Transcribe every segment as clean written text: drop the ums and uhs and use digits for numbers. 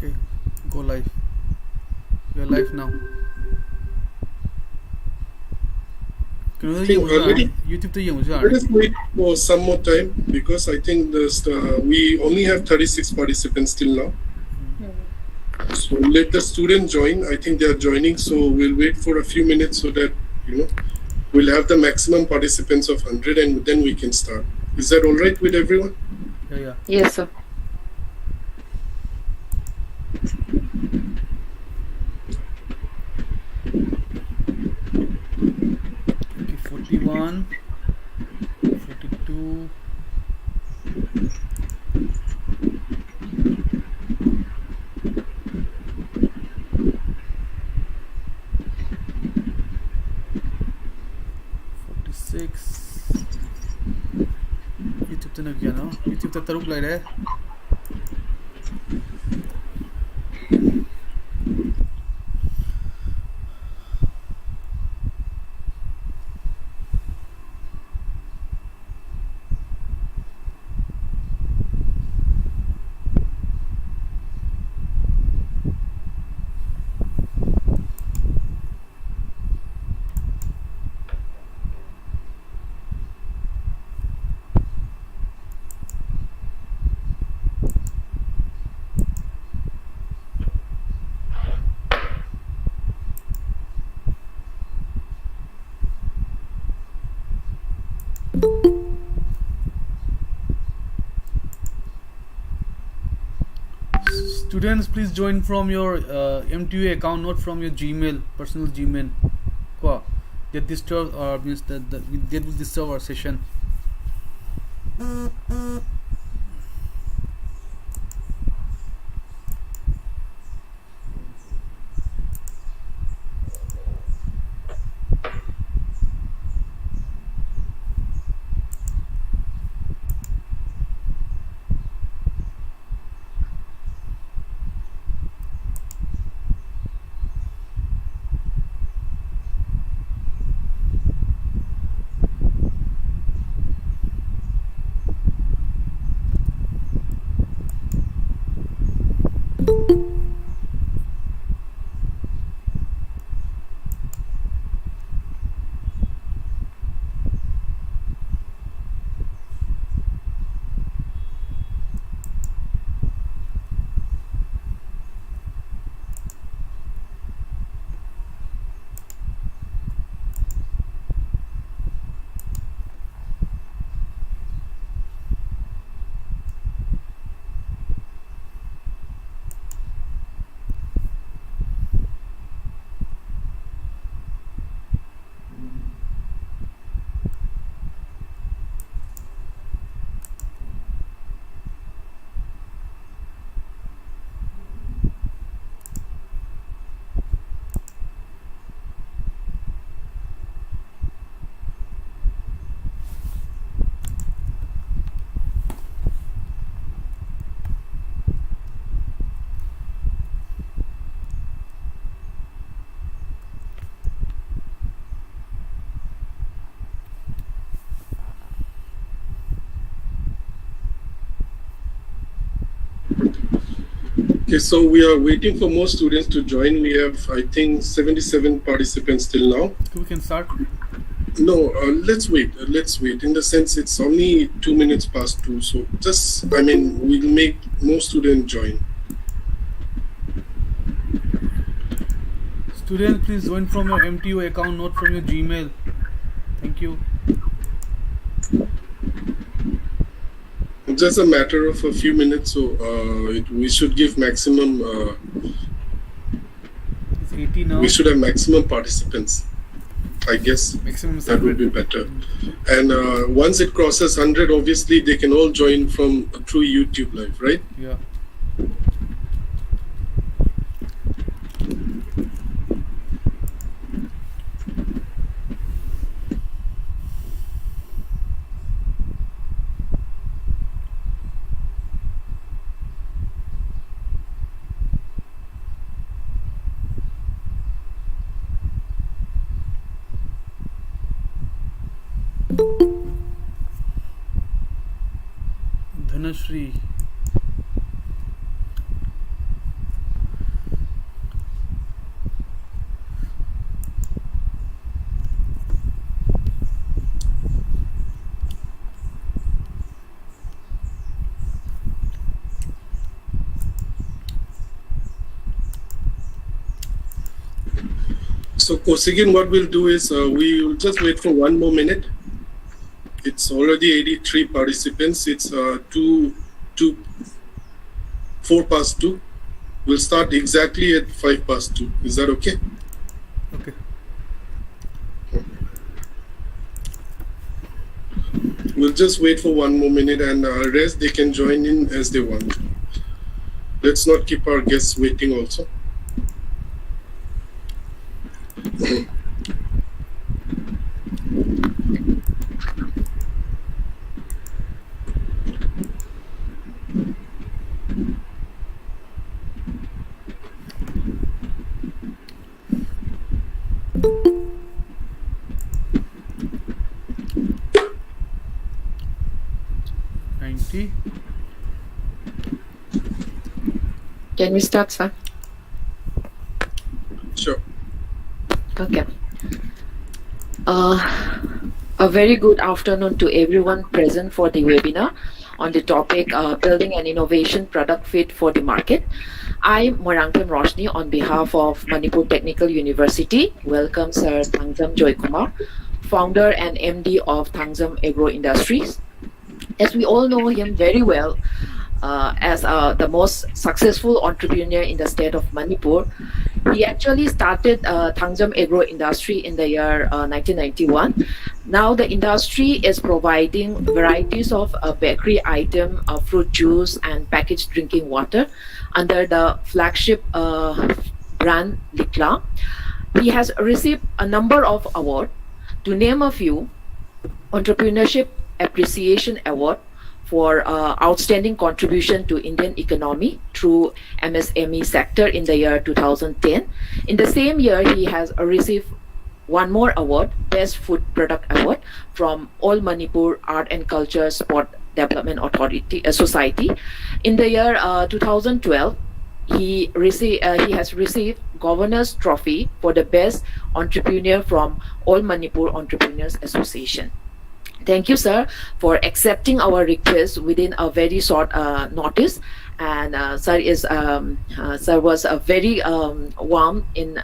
Okay, go live. We are live now. I Kung think YouTube to yung let us wait for some more time because I think we only have 36 participants till now. So let the student join. I think they are joining, so we'll wait for a few minutes so that we'll have the maximum participants of 100 and then we can start. Is that all right with everyone? Yeah. Yes, sir. Okay, 41, 42. YouTube to nagyan, no? YouTube ta taruk lai hai. Students, please join from your M2A account, not from your Gmail, personal Gmail. Qua? That disturb or means that will disturb our session. Okay, so we are waiting for more students to join. We have, I think, 77 participants till now. So we can start. No, let's wait. Let's wait. In the sense, it's only 2 minutes past 2. So we'll make more students join. Students, please join from your MTO account, not from your Gmail. Thank you. It's just a matter of a few minutes, so we should give maximum. It's 80 now. We should have maximum participants. I guess Maximum that would be better. And once it crosses 100, obviously they can all join from through YouTube Live, right? Yeah. Dhanashri. So Kosikin, what we'll do is we will just wait for 1 more minute. It's already 83 participants. It's 4 past 2. We'll start exactly at 5 past 2. Is that okay? Okay. We'll just wait for 1 more minute, and rest they can join in as they want. Let's not keep our guests waiting also. Can we start, sir? Sure. Okay. A very good afternoon to everyone present for the webinar on the topic building an innovation product fit for the market. I'm Morangkem Roshni on behalf of Manipur Technical University. Welcome Sir Thangzam Joykumar, founder and MD of Thangzam Agro Industries. As we all know him very well, as the most successful entrepreneur in the state of Manipur. He actually started Thangzam Agro Industry in the year 1991. Now the industry is providing varieties of bakery item, fruit juice and packaged drinking water under the flagship brand Likla. He has received a number of awards. To name a few: Entrepreneurship Appreciation Award for outstanding contribution to Indian economy through MSME sector in the year 2010. In the same year, he has received one more award, Best Food Product Award, from All Manipur Art and Culture Sport Development Authority Society. In the year 2012, he has received Governor's Trophy for the Best Entrepreneur from All Manipur Entrepreneurs Association. Thank you, sir, for accepting our request within a very short notice. And sir was very warm in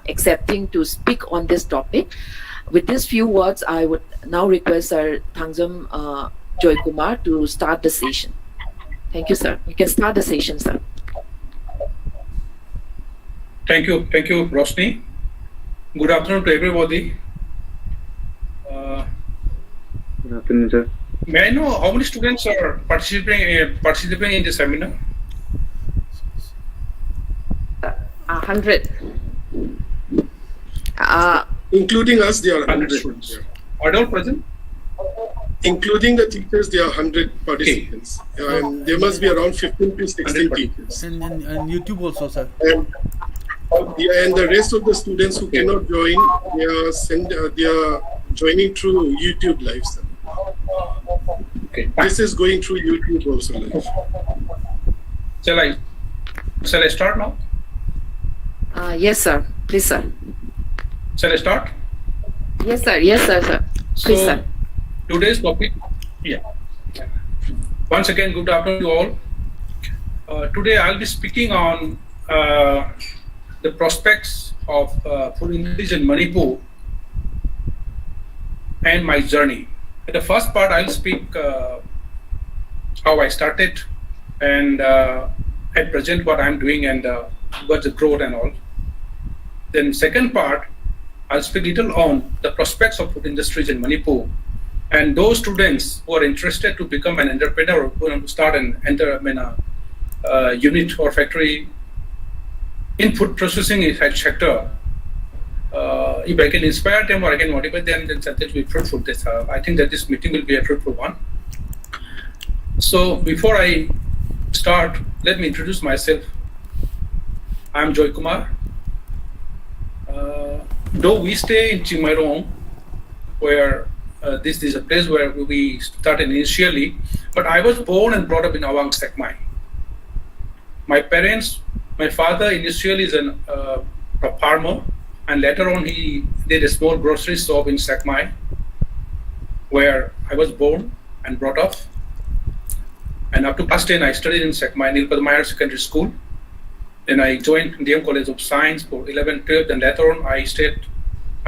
accepting to speak on this topic. With these few words, I would now request Sir Thangzam Joykumar to start the session. Thank you, sir. You can start the session, sir. Thank you, Roshni. Good afternoon to everybody. Good afternoon, sir. May I know how many students are participating in the seminar? 100. Including us, there are 100 100 students. Are they all present? Including the teachers, there are 100 participants. And there must be around 15 to 16 teachers. And YouTube also, sir. And the rest of the students who cannot join, they are joining through YouTube Live, sir. Okay. This is going through YouTube also live. Shall I start now? Yes, sir. Please, sir. Shall I start? Yes, sir. Yes, sir. Please, sir. Today's topic, Once again, good afternoon to all. Today I'll be speaking on the prospects of food industry in Manipur and my journey. In the first part, I'll speak how I started and at present what I'm doing and what's the growth and all. Then second part, I'll speak little on the prospects of food industries in Manipur and those students who are interested to become an entrepreneur or who want to start an unit or factory in food processing sector. If I can inspire them or I can motivate them, then that will be fruitful. I think that this meeting will be a fruitful one. So before I start, let me introduce myself. I'm Joy Kumar. Though we stay in Chingmairong, where this is a place where we started initially, but I was born and brought up in Awang Sekmai. My parents, my father initially is a farmer, and later on he did a small grocery shop in Sekmai, where I was born and brought up. And up to class 10, I studied in Sekmai, Nilpadma Secondary School. Then I joined DM College of Science for 11, 12, and later on I stayed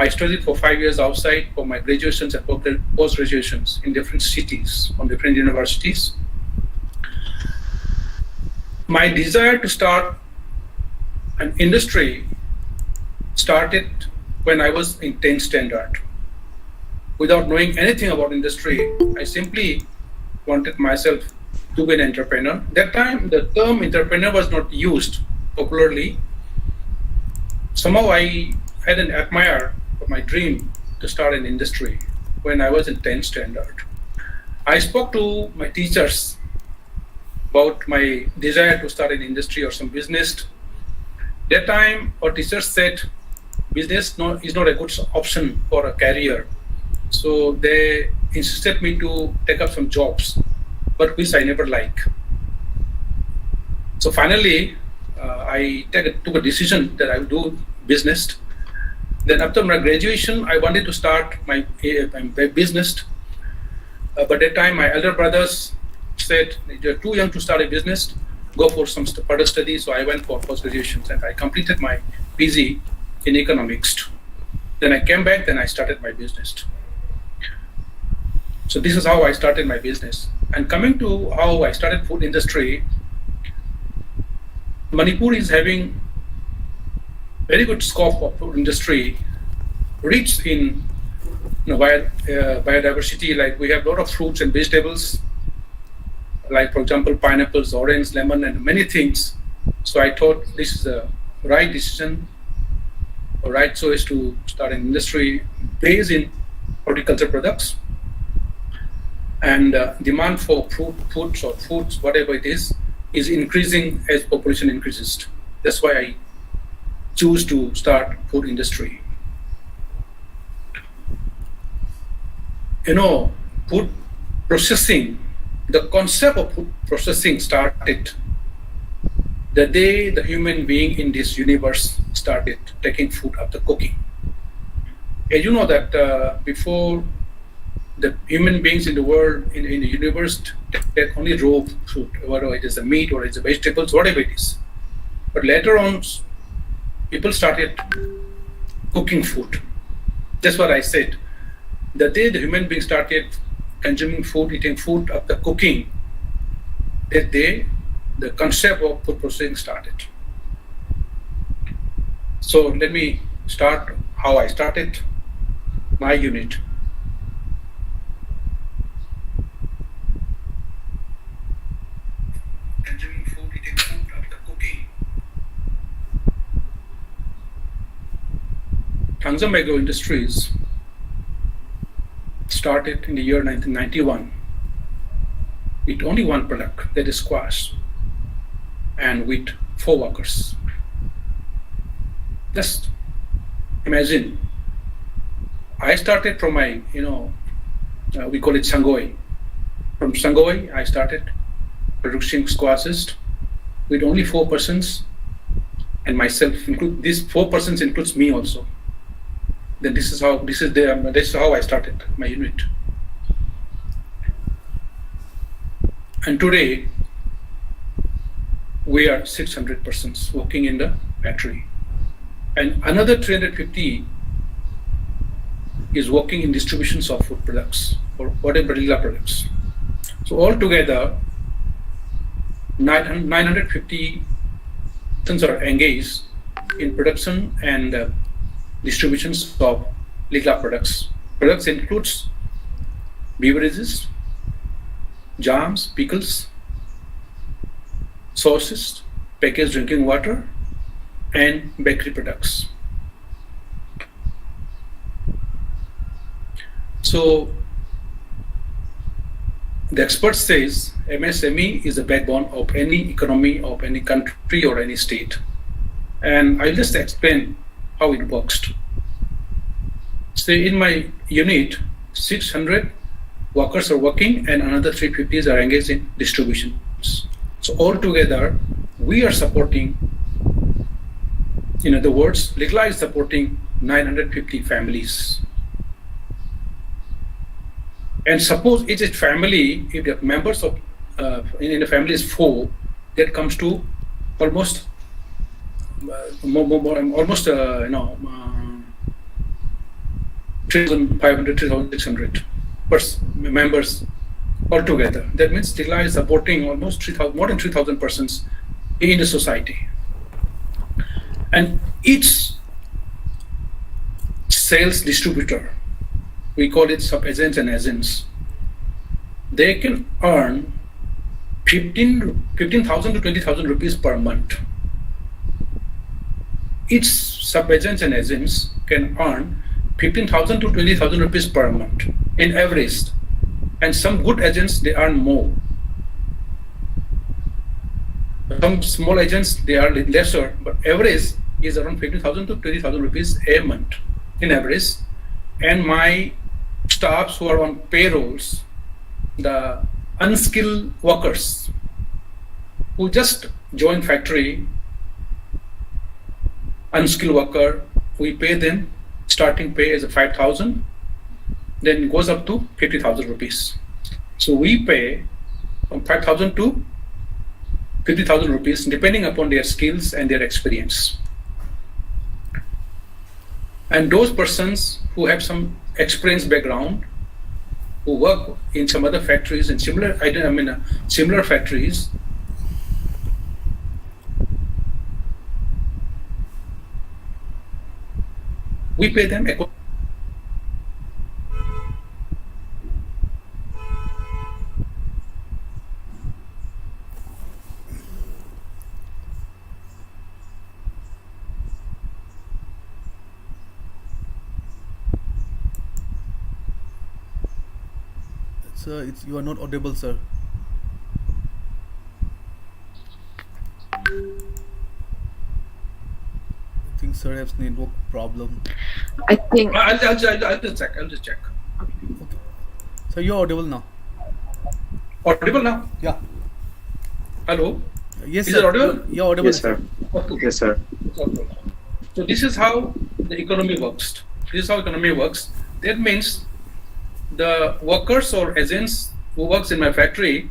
I studied for 5 years outside for my graduations and post-graduations in different cities, on different universities. My desire to start an industry started when I was in 10th standard. Without knowing anything about industry, I simply wanted myself to be an entrepreneur. That time, the term entrepreneur was not used popularly. Somehow I had an admire for my dream to start an industry when I was in 10th standard. I spoke to my teachers about my desire to start an industry or some business. That time, our teachers said business is not a good option for a career. So they insisted me to take up some jobs, but which I never like. So finally, I took a decision that I would do business. Then after my graduation, I wanted to start my business. But at that time, my elder brothers said, you're too young to start a business, go for some further studies. So I went for post-graduation and I completed my PG in economics. Then I came back, then I started my business. So this is how I started my business. And coming to how I started food industry, Manipur is having very good scope of food industry, rich in biodiversity. Like we have a lot of fruits and vegetables, like for example, pineapples, orange, lemon, and many things. So I thought this is the right decision, or right choice to start an industry based in horticulture products. And demand for foods, whatever it is increasing as population increases. That's why I choose to start food industry. Food processing, the concept of food processing started the day the human being in this universe started taking food after cooking. As you know that before, the human beings in the world, in the universe, take only raw food, whether it is the meat or it's the vegetables, whatever it is. But later on, people started cooking food. That's what I said. The day the human beings started consuming food, eating food after cooking, that day, the concept of food processing started. So let me start how I started my unit. Consuming food, eating food after cooking. Tangzam Agro Industries started in the year 1991 with only one product, that is squash, and with 4 workers. Just imagine, I started from my, we call it Sangoi. From Sangoi, I started producing squashes with only 4 persons, and myself. These 4 persons includes me also. Then this is how I started my unit. And today, we are 600 persons working in the factory, and another 350 is working in distributions of food products or whatever regular products. So altogether, 950 persons are engaged in production and distributions of regular products. Products includes beverages, jams, pickles, sauces, packaged drinking water, and bakery products. So the expert says MSME is the backbone of any economy of any country or any state. And I'll just explain how it works. Say in my unit, 600 workers are working and another 350 are engaged in distributions. So altogether, we are supporting, in other words, Ligla is supporting 950 families. And suppose each family, if the members of in the family is 4, that comes to almost 1 3,500, 3,600 members altogether. That means Stila is supporting almost more than 3,000 persons in the society. And each sales distributor, we call it sub-agents and agents, they can earn 15,000 to 20,000 rupees per month. Each sub-agents and agents can earn 15,000 to 20,000 rupees per month in average. And some good agents, they earn more. Some small agents, they are lesser, but average is around 15,000 to 20,000 rupees a month in average. And my staffs who are on payrolls, the unskilled workers who just join factory, unskilled worker, we pay them starting pay as a 5,000, then it goes up to 50,000 rupees. So we pay from 5,000 to 50,000 rupees depending upon their skills and their experience. And those persons who have some experience background, who work in some other factories and similar factories, we pay them Sir, you are not audible, sir. I think sir has network problem. I think I'll just check. Okay. So you're audible now. Audible now? Yeah. Hello? Yes, Is sir. it audible? You're audible. Yes, sir. Okay. Yes, sir. So this is how the economy works. That means the workers or agents who works in my factory,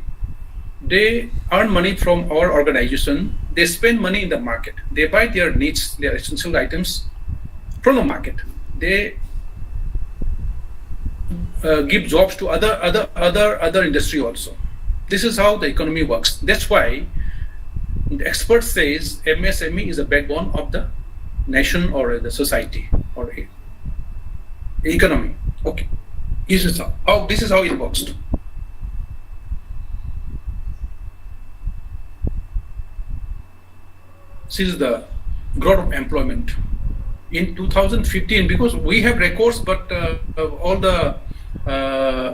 they earn money from our organization. They spend money in the market. They buy their needs, their essential items from the market. They give jobs to other industry also. This is how the economy works. That's why the expert says MSME is a backbone of the nation or the society or economy. Okay. This is how it works. This is the growth of employment. In 2015, because we have records, but all the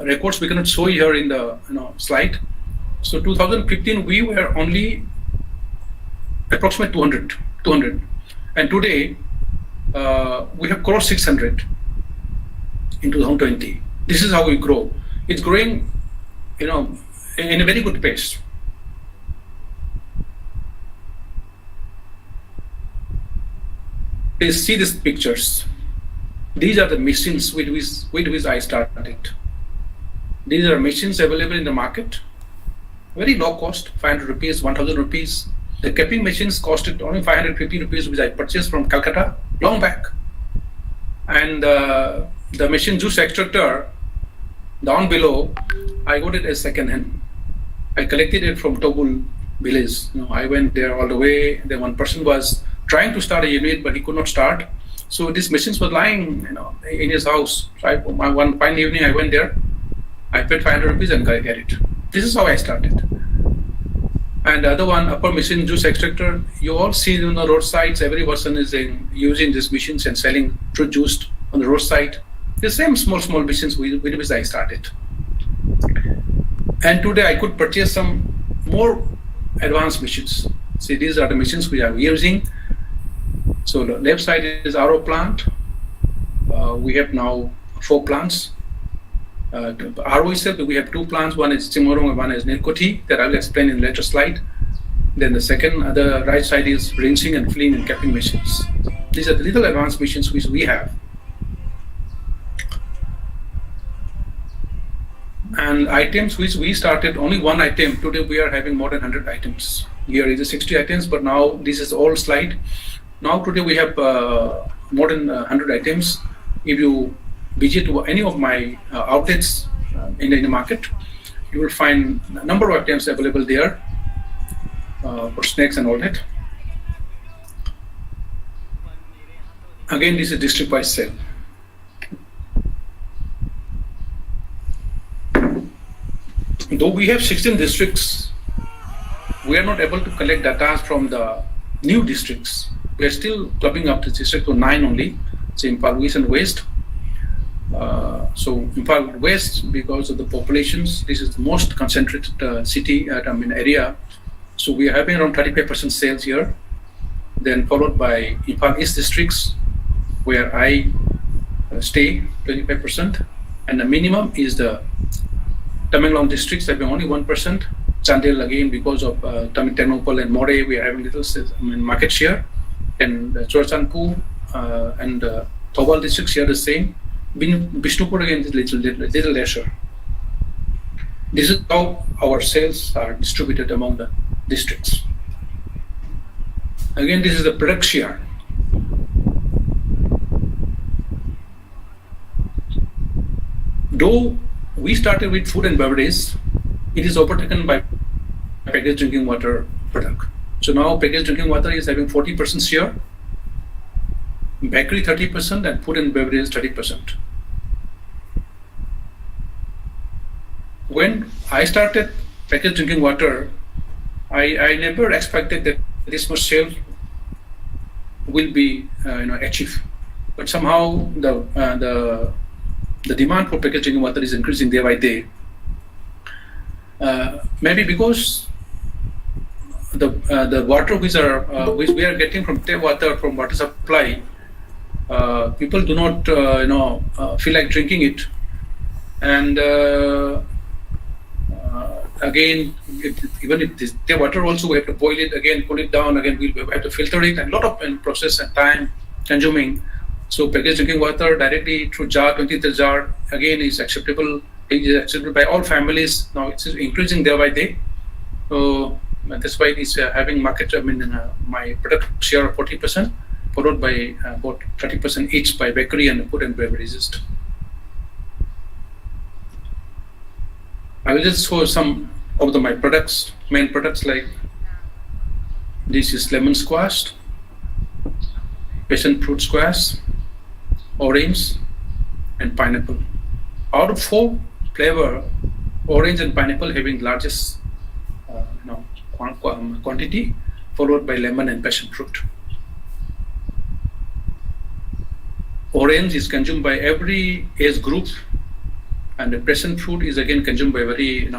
records we cannot show here in the slide. So 2015, we were only approximately 200. And today, we have crossed 600 in 2020. This is how we grow. It's growing, in a very good pace. Please see these pictures. These are the machines with which I started. These are machines available in the market. Very low cost, 500 rupees, 1,000 rupees. The capping machines costed only 550 rupees, which I purchased from Calcutta long back. And the machine juice extractor, down below, I got it as second hand. I collected it from Togul village. I went there all the way. Then one person was trying to start a unit, but he could not start. So these machines were lying, in his house. So one fine evening, I went there. I paid 500 rupees and got it. This is how I started. And the other one, upper machine juice extractor, you all see on the roadsides, every person is using these machines and selling fruit juice on the roadside. The same small machines with which I started. And today I could purchase some more advanced machines. See, these are the machines we are using. So the left side is RO plant. We have now 4 plants. RO itself, we have 2 plants. One is Chimorong and one is Nirkoti, that I will explain in later slide. Then the right side is rinsing and filling and capping machines. These are the little advanced machines which we have. And items which we started, only one item. Today we are having more than 100 items. Here is 60 items, but now this is all slide. Now today we have more than 100 items. If you visit any of my outlets in the market, you will find a number of items available there for snacks and all that. Again, this is district-wise sale. Though we have 16 districts, we are not able to collect data from the new districts. We are still clubbing up the district to 9 only. It's Impal East and West. So Impal West, because of the populations, this is the most concentrated city area. So we are having around 35% sales here. Then followed by Impal East districts, where I stay, 25%. And the minimum is the Tamenglong districts, having only 1%. Chandel, again, because of Ternopal and More, we are having little market share. And Chorchanpur and Thobal districts here the same. Bishnupur again is little lesser. This is how our sales are distributed among the districts. Again, this is the product share. Though we started with food and beverage, it is overtaken by packaged drinking water product. So now packaged drinking water is having 40% share, bakery 30%, and food and beverage 30%. When I started packaged drinking water, I never expected that this much sale will be achieved. But somehow the demand for packaged drinking water is increasing day by day. Maybe because the water which we are getting from tap water, from water supply, people do not feel like drinking it, and again, even if this tap water also, we have to boil it again, cool it down again, we have to filter it, and a lot of process and time consuming. So packaged drinking water directly through jar, 20-liter jar, again is acceptable. It is acceptable by all families. Now it's increasing day by day. So that's why it's having market. My product share of 40%, followed by about 30% each by bakery and food and beverages. I will just show some of my products, main products, like this is lemon squash, passion fruit squash, orange, and pineapple. Out of 4 flavor, orange and pineapple having largest quantity, followed by lemon and passion fruit. Orange is consumed by every age group, and the passion fruit is again consumed by very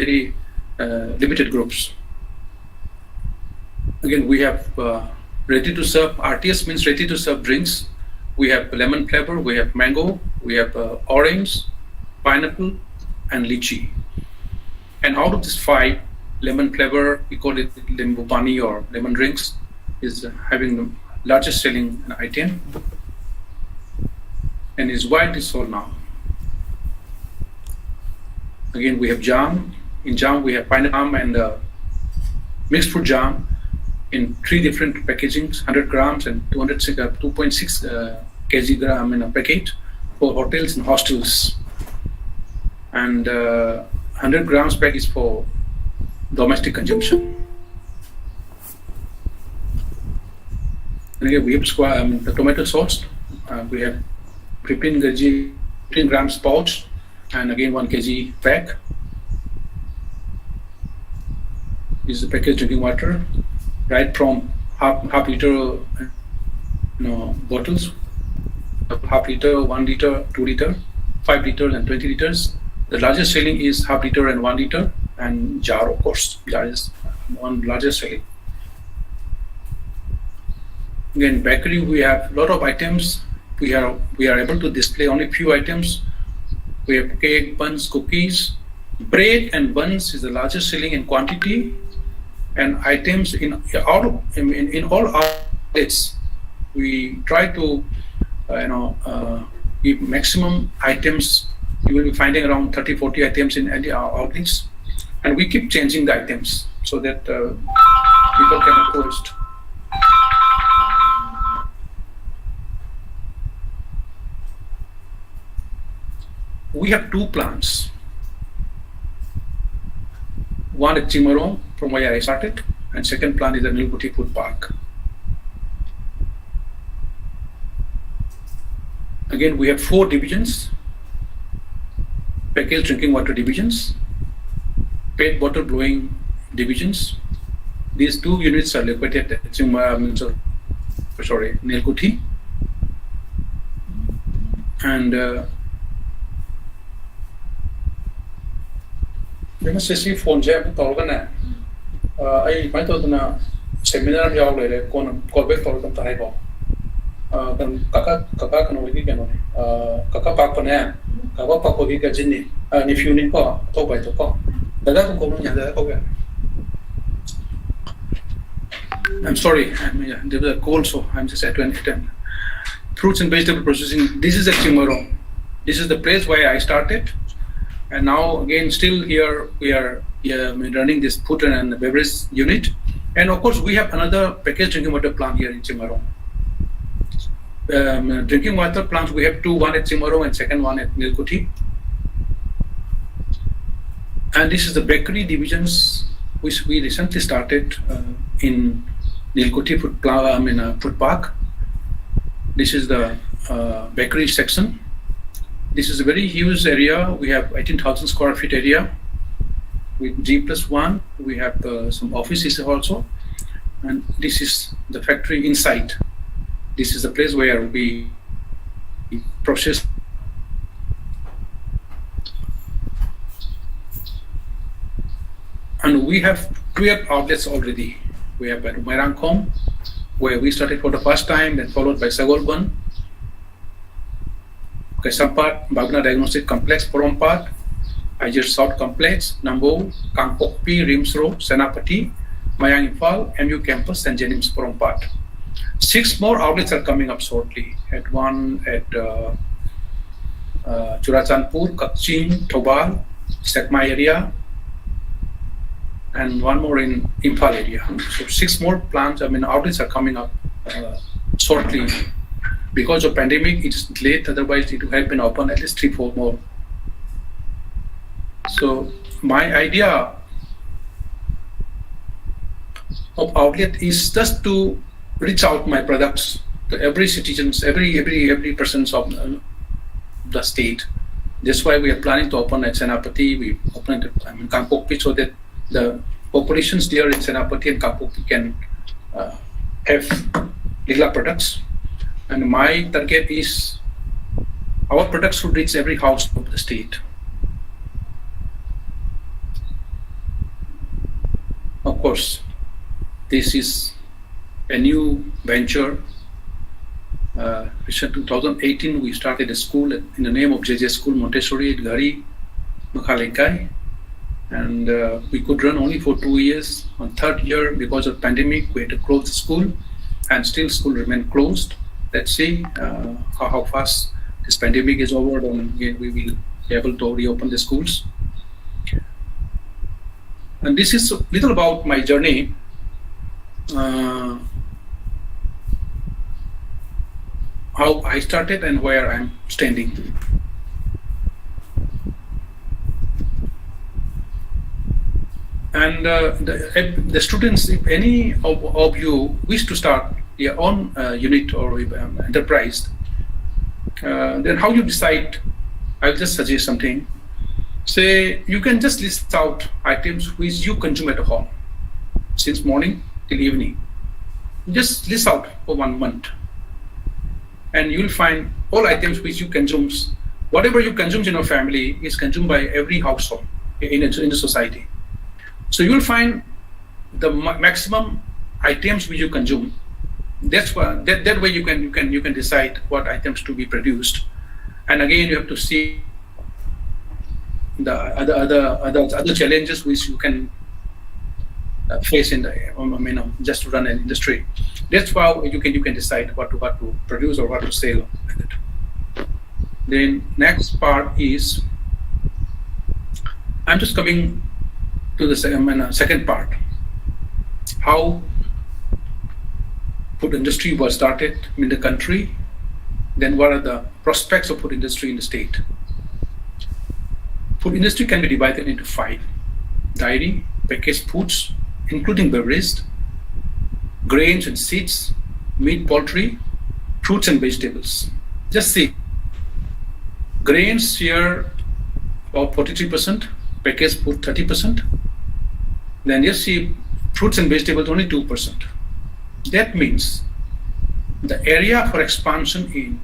very limited groups. Again, we have ready to serve. RTS means ready to serve drinks. We have lemon flavor, we have mango, we have orange, pineapple, and lychee. And out of these 5, lemon flavor, we call it lembu pani or lemon drinks, is having the largest selling item and is widely sold now. Again, we have jam. In jam, we have pineapple and mixed fruit jam in 3 different packagings, 100 grams and 2.6 kg in a packet for hotels and hostels. And 100 grams pack is for domestic consumption. And again, we have the tomato sauce. We have 15 grams pouch, and again 1 kg pack. This is the packaged drinking water, right from half liter bottles, half liter, 1 liter, 2 liter, 5 liters, and 20 liters. The largest selling is half liter and 1 liter, and jar, of course, largest selling. Again, bakery, we have a lot of items. We are able to display only few items. We have cake, buns, cookies, bread and buns is the largest selling in quantity, and items in all outlets. We try to give maximum items. You will be finding around 30-40 items in any outlets, and we keep changing the items so that people can post. we have two plants. One at Chimarong, from where I started, and second plant is the Nilkuti Food Park. Again, we have 4 divisions: packaged drinking water divisions, PET bottle blowing divisions. These 2 units are located at Nilkuti, and I must say, phone jam to I might have seminar job later, Corbeck for them Taibo. Kaka can only get on Kaka Pakana, Kaka Pakovica Jinny, and if you need talk by the call. The other Common. I'm sorry, there was a cold, so I'm just at 2010. Fruits and vegetable processing. This is at Chimarong. This is the place where I started, and now again, still here we are running this food and beverage unit, and of course we have another packaged drinking water plant here in Chimarong. Drinking water plants we have 2, one at Chimarong and second one at Nilkuti. And this is the bakery divisions which we recently started in Nilkuti Food Park. This is the bakery section. This is a very huge area. We have 18,000 square feet area with G+1. We have some offices also, and this is the factory inside. This is the place where we process. And we have 12 outlets already. We have at Merangkom, where we started for the first time, then followed by Sagolban, Kesampat, Bagna Diagnostic Complex, Porompat, Ajir South Complex, Nambo, Kangpokpi, Rims Road, Senapati, Mayang Infal, MU Campus, and Jennings Porompat. 6 more outlets are coming up shortly. At one at Churachandpur, Kaching, Thobal, Sekmai area, and one more in Imphal area. So 6 more plants, outlets are coming up shortly. Because of pandemic, it's late. Otherwise, it would have been open at least 3-4 more. So my idea of outlet is just to reach out my products to every citizens, every persons of the state. That's why we are planning to open at Senapati. We opened at Kangpokpi, so that the populations there in Senapati and Kangpokpi can have Lila products. And my target is our products should reach every house of the state. Of course, this is a new venture. In 2018, we started a school in the name of JJ School Montessori at Gari, Makhalekai. And we could run only for 2 years. On 3rd year, because of pandemic, we had to close the school, and still school remained closed. Let's see how fast this pandemic is over, and again we will be able to reopen the schools. And this is a little about my journey. How I started and where I'm standing. And the students, if any of you wish to start your own unit or enterprise, then how you decide? I'll just suggest something. Say you can just list out items which you consume at home since morning till evening. Just list out for 1 month, and you'll find all items which you consume. Whatever you consume in your family is consumed by every household in the society. So you'll find the maximum items which you consume. That's why that way you can decide what items to be produced. And again, you have to see the other challenges which you can face in the just to run an industry. That's how you can decide what to produce or what to sell. Then next part is, I'm just coming to the second part. How food industry was started in the country, then what are the prospects of food industry in the state. Food industry can be divided into 5: dairy, packaged foods, including beverages, grains and seeds, meat, poultry, fruits and vegetables. Just see, grains share about 43%, packaged food 30%. Then just see fruits and vegetables only 2%. That means the area for expansion in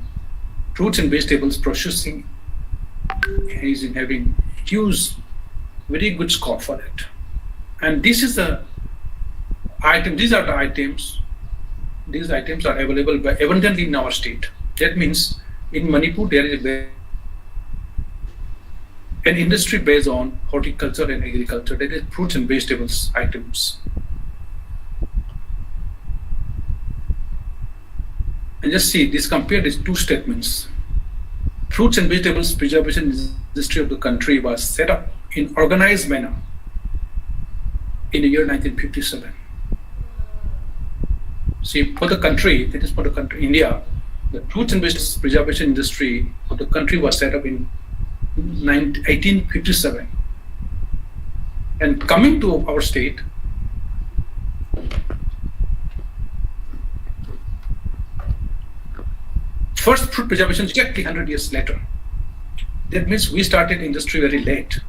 fruits and vegetables processing is having huge, very good scope for it. And this is the item. These are the items. These items are available abundantly in our state. That means in Manipur there is an industry based on horticulture and agriculture. That is fruits and vegetables items. And just see, this compared these two statements. Fruits and vegetables preservation industry of the country was set up in organized manner in the year 1957. See, for the country, that is for the country, India, the fruits and vegetables preservation industry of the country was set up in 1857. And coming to our state, first fruit preservation exactly 100 years later. That means we started industry very late.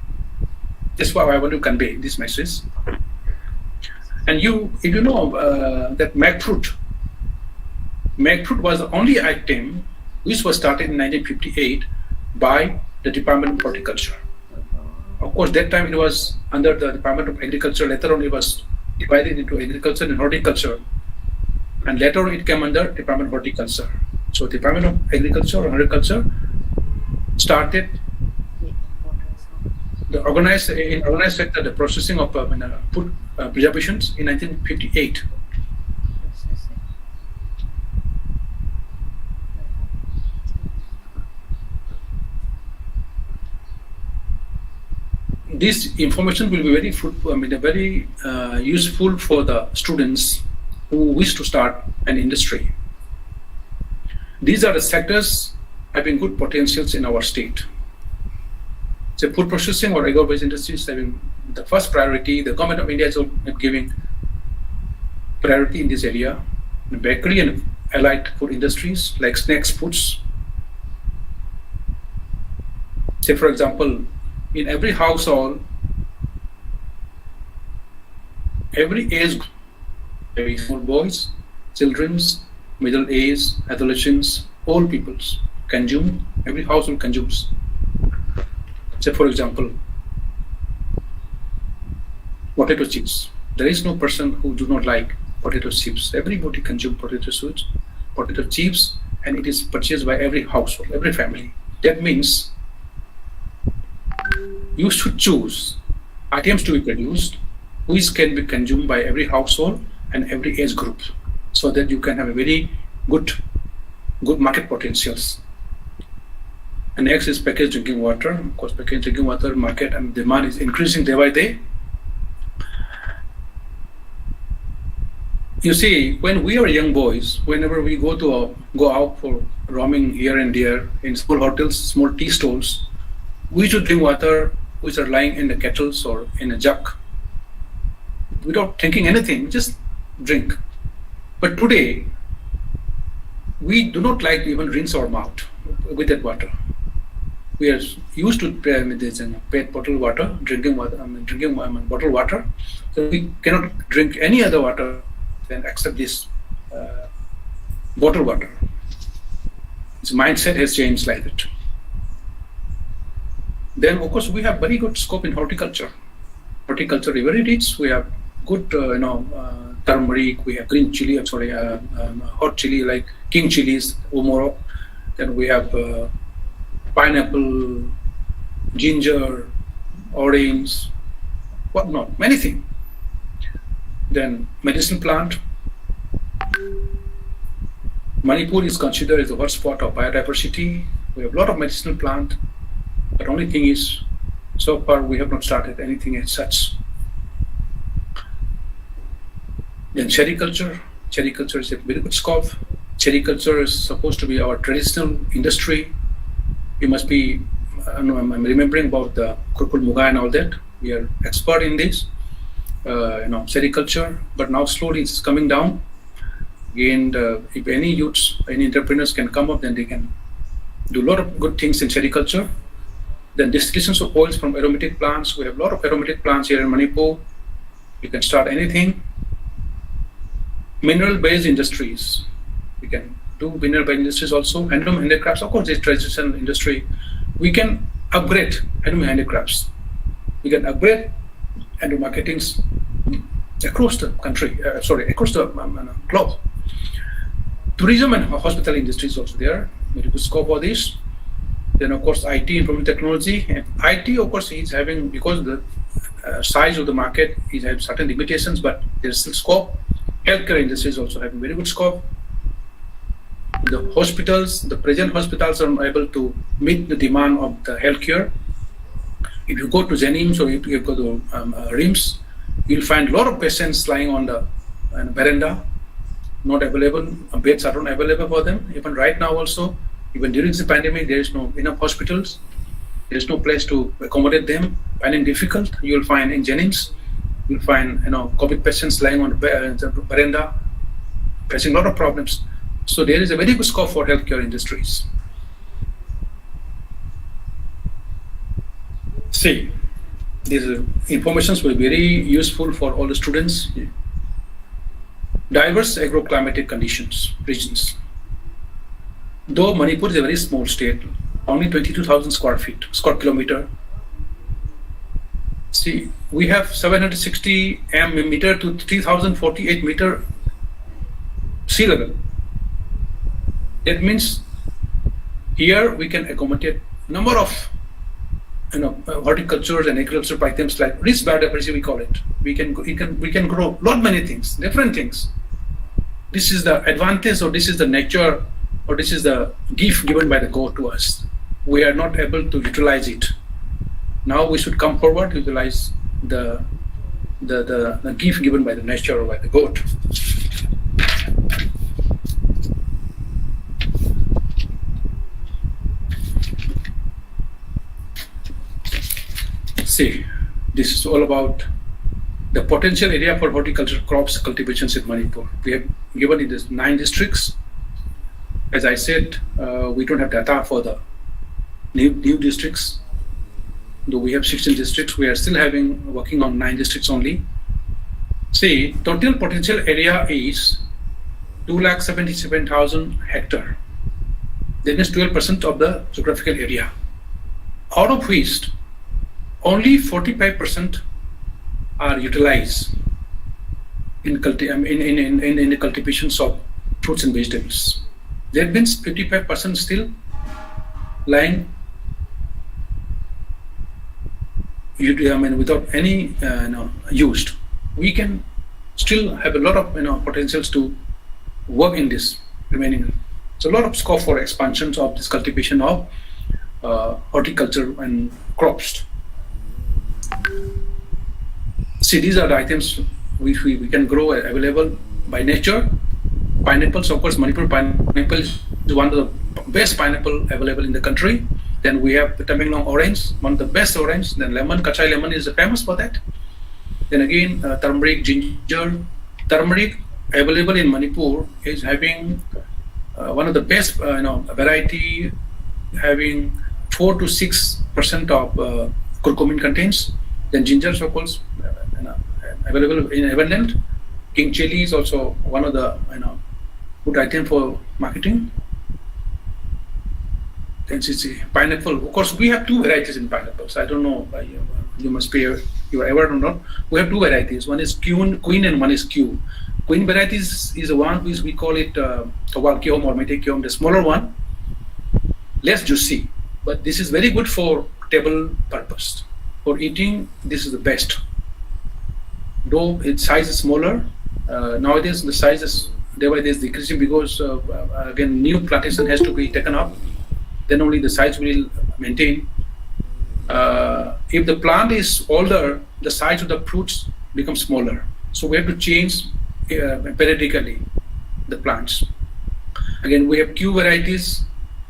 That's why I want to convey this message. And if you know that mag fruit was the only item which was started in 1958 by the Department of Horticulture. Of course, that time it was under the Department of Agriculture. Later on, it was divided into agriculture and horticulture. And later on, it came under Department of Horticulture. So Department of Agriculture or Horticulture started the organized sector, the processing of food preservations in 1958. This information will be very fruitful, very useful for the students who wish to start an industry. These are the sectors having good potentials in our state. So food processing or agro-based industries having the first priority. The government of India is giving priority in this area. The bakery and allied food industries like snacks, foods. Say for example, in every household, every age, very small boys, children's, middle age, adolescents, all peoples consume, every household consumes. Say for example, potato chips. There is no person who do not like potato chips. Everybody consumes potato chips, and it is purchased by every household, every family. That means you should choose items to be produced which can be consumed by every household and every age group, so that you can have a very good market potentials. And next is packaged drinking water. Of course, packaged drinking water market and demand is increasing day by day. You see, when we are young boys, whenever we go out for roaming here and there in small hotels, small tea stalls, we should drink water which are lying in the kettles or in a jug. Without thinking anything, just drink. But today, we do not like to even rinse our mouth with that water. We are used to this PET bottled water, drinking bottled water. So we cannot drink any other water than except this bottled water. Its mindset has changed like that. Then, of course, we have very good scope in horticulture. Horticulture is very rich. We have good, turmeric. We have green chili. Hot chili like king chilies, umoro. Then we have pineapple, ginger, orange, whatnot, many things. Then medicinal plant. Manipur is considered as the hotspot of biodiversity. We have a lot of medicinal plant. But only thing is, so far we have not started anything as such. Then cherry culture. Cherry culture is a very good scope. Cherry culture is supposed to be our traditional industry. We must be I'm remembering about the Kurkul Muga and all that. We are expert in this, sericulture, but now slowly it's coming down. And if any youths, any entrepreneurs can come up, then they can do a lot of good things in sericulture. Then distillations of oils from aromatic plants. We have a lot of aromatic plants here in Manipur. You can start anything. Mineral-based industries. We can do mineral-based industries also. Handloom handicrafts, of course, this traditional industry. We can upgrade handloom handicrafts. We can upgrade handloom marketings across the country, across the globe. Tourism and hospital industries also there. Very good scope for this. Then of course IT, information technology. And IT of course is having, because the size of the market is having certain limitations, but there's still scope. Healthcare industry is also having very good scope. The hospitals, the present hospitals are able to meet the demand of the healthcare. If you go to Jenims or if you go to RIMS, you'll find a lot of patients lying on the veranda, not available. Beds are not available for them. Even right now also, even during the pandemic, there is no enough hospitals. There is no place to accommodate them. Finding difficult. You'll find in Jenims, you'll find COVID patients lying on the veranda, facing a lot of problems. So there is a very good scope for healthcare industries. See, these information will be very useful for all the students. Diverse agroclimatic conditions, regions. Though Manipur is a very small state, only 22,000 square kilometer. See, we have 760 meter to 3,048 meter sea level. That means here we can accommodate number of horticulture and agricultural items like rich biodiversity, we call it. We can grow lot many things, different things. This is the advantage, or this is the nature, or this is the gift given by the God to us. We are not able to utilize it. Now we should come forward, utilize the gift given by the nature or by the God. See, this is all about the potential area for horticultural crops cultivations in Manipur. We have given it as 9 districts. As I said, we don't have data for the new districts. Though we have 16 districts, we are still working on 9 districts only. See, total potential area is 277,000 hectare. That is 12% of the geographical area. Out of which only 45% are utilized in the cultivations of fruits and vegetables. That means 55% still lying without any used. We can still have a lot of potentials to work in this remaining. So a lot of scope for expansions of this cultivation of horticulture and crops. See, these are the items which we can grow available by nature. Pineapples, of course, Manipur pineapple is one of the best pineapple available in the country. Then we have the Tamenglong orange, one of the best orange. Then lemon, Kachai lemon is famous for that. Then again, turmeric, ginger. Turmeric available in Manipur is having one of the best variety, having 4 to 6% of curcumin contains. Then ginger, of course, available in abundant. King chili is also one of the good item for marketing. Then see, pineapple. Of course, we have 2 varieties in pineapples. I don't know, you must be you are aware or not. We have 2 varieties. One is queen and one is Q. Queen varieties is the one which we call it Kawalkiom or Metekiom, the smaller one, less juicy. But this is very good for table purpose. For eating, this is the best. Though its size is smaller, nowadays the size is day by day is decreasing because again new plantation has to be taken up. Then only the size will maintain. If the plant is older, the size of the fruits becomes smaller. So we have to change periodically the plants. Again, we have Q varieties.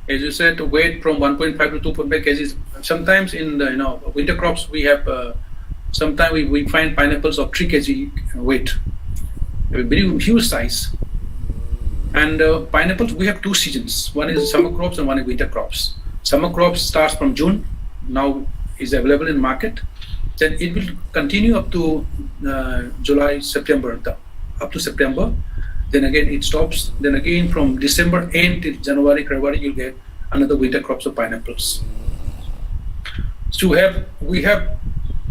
As you said, weight from 1.5 to 2.5 kgs sometimes in the winter crops we have sometimes we find pineapples of 3 kg weight, a very huge size. And pineapples, we have 2 seasons. One is summer crops and one is winter crops. Summer crops starts from June, now is available in market. Then it will continue up to July, September, up to September. Then again it stops. Then again from December end till January, February, you'll get another winter crops of pineapples. So we have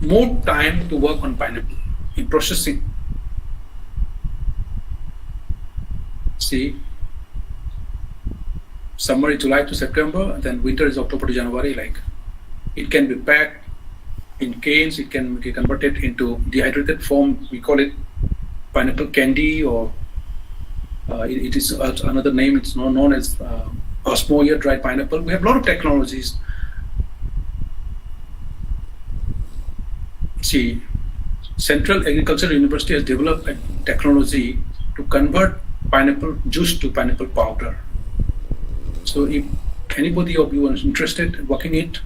more time to work on pineapple in processing. See, summer is July to September, and then winter is October to January. Like, it can be packed in canes, it can be converted into dehydrated form. We call it pineapple candy, or it is another name. It's known as osmo dried pineapple. We have a lot of technologies. See, Central Agricultural University has developed a technology to convert pineapple juice to pineapple powder. So if anybody of you is interested in working it,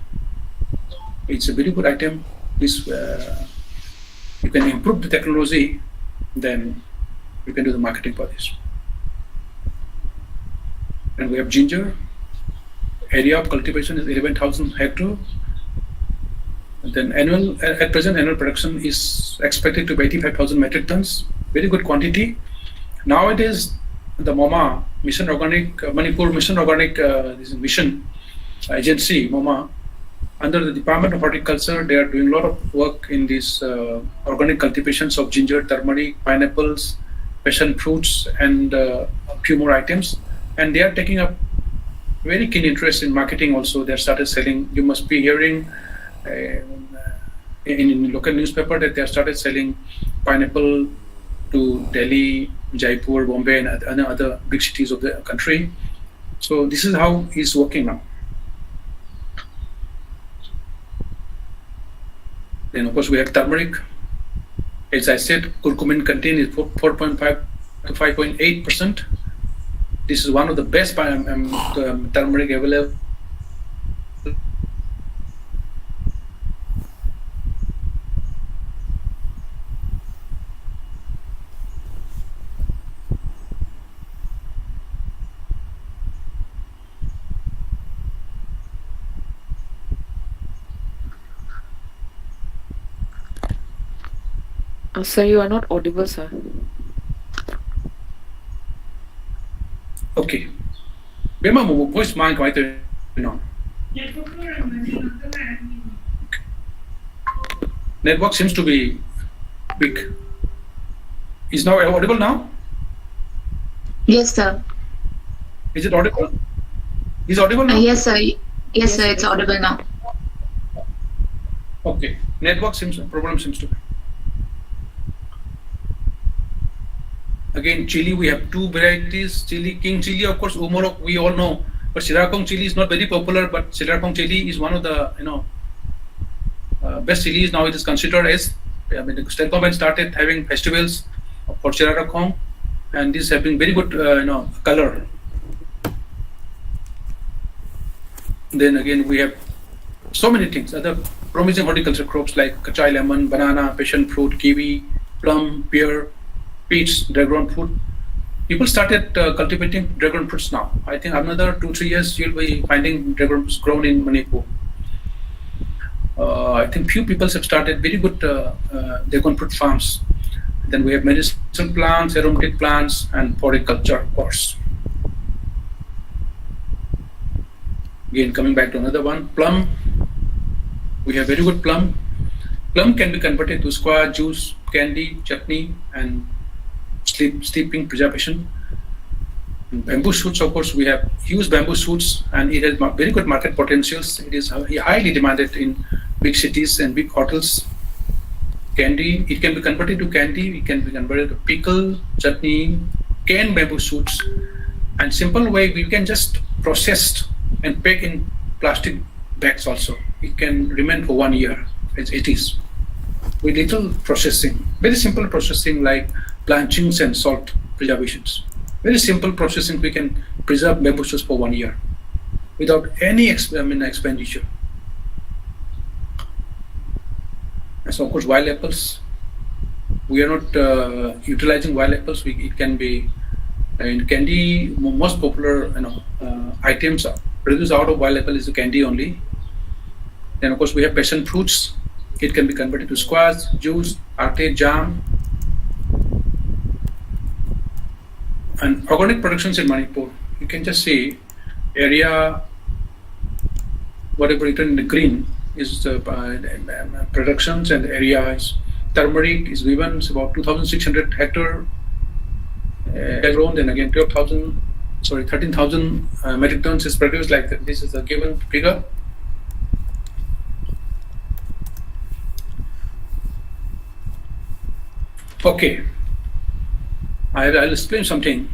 it's a very good item. This you can improve the technology, then you can do the marketing for this. And we have ginger. Area of cultivation is 11,000 hectares. And then at present annual production is expected to be 85,000 metric tons. Very good quantity. Nowadays, the MOMA, Mission Organic, Manipur Mission Organic this mission agency, MOMA, under the Department of Horticulture, they are doing a lot of work in these organic cultivations of ginger, turmeric, pineapples, passion fruits, and a few more items. And they are taking up very keen interest in marketing also. They have started selling. You must be hearing in local newspaper that they have started selling pineapple to Delhi, Jaipur, Bombay, and other big cities of the country. So this is how he's working now. Then of course we have turmeric. As I said, curcumin content is 4.5 to 5.8%. This is one of the best turmeric available. Sir, you are not audible, sir. Okay. Bema mo voice mic right now. Network seems to be weak. Is now audible now? Yes, sir. Is it audible? Is audible now? Yes, sir. Yes, sir. It's audible now. Okay. Network problem seems to be. Again, chili, we have 2 varieties. Chili, king chili, of course, umorok, we all know. But Srirangam chili is not very popular, but Srirangam chili is one of the, best chilies. Now it is considered as, the state government started having festivals for Srirangam, and this have been very good, color. Then again, we have so many things, other promising horticulture crops like kachai lemon, banana, passion fruit, kiwi, plum, pear, peach, dragon fruit. People started cultivating dragon fruits now. I think another 2-3 years you'll be finding dragon fruits grown in Manipur. I think few people have started very good dragon fruit farms. Then we have medicinal plants, aromatic plants, and horticulture, of course. Again, coming back to another one, plum. We have very good plum. Plum can be converted to squash, juice, candy, chutney, and steeping preservation. Bamboo shoots, of course, we have huge bamboo shoots, and it has very good market potentials. It is highly demanded in big cities and big hotels. Candy, it can be converted to candy, it can be converted to pickle, chutney, canned bamboo shoots. And simple way, we can just process and pack in plastic bags also. It can remain for 1 year as it is. With little processing, very simple processing like blanchings and salt preservations. Very simple processing, we can preserve bamboo shoots for 1 year without any expenditure. So of course, wild apples. We are not utilizing wild apples. It can be in candy. Most popular, items produced out of wild apple is the candy only. Then of course we have passion fruits. It can be converted to squash, juice, arte, jam, and organic productions in Manipur. You can just see area, whatever written in the green is the productions and areas. Turmeric is given, it's about 2,600 hectare grown. Then again 13,000 metric tons is produced. Like that. This is the given figure. Okay, I'll explain something.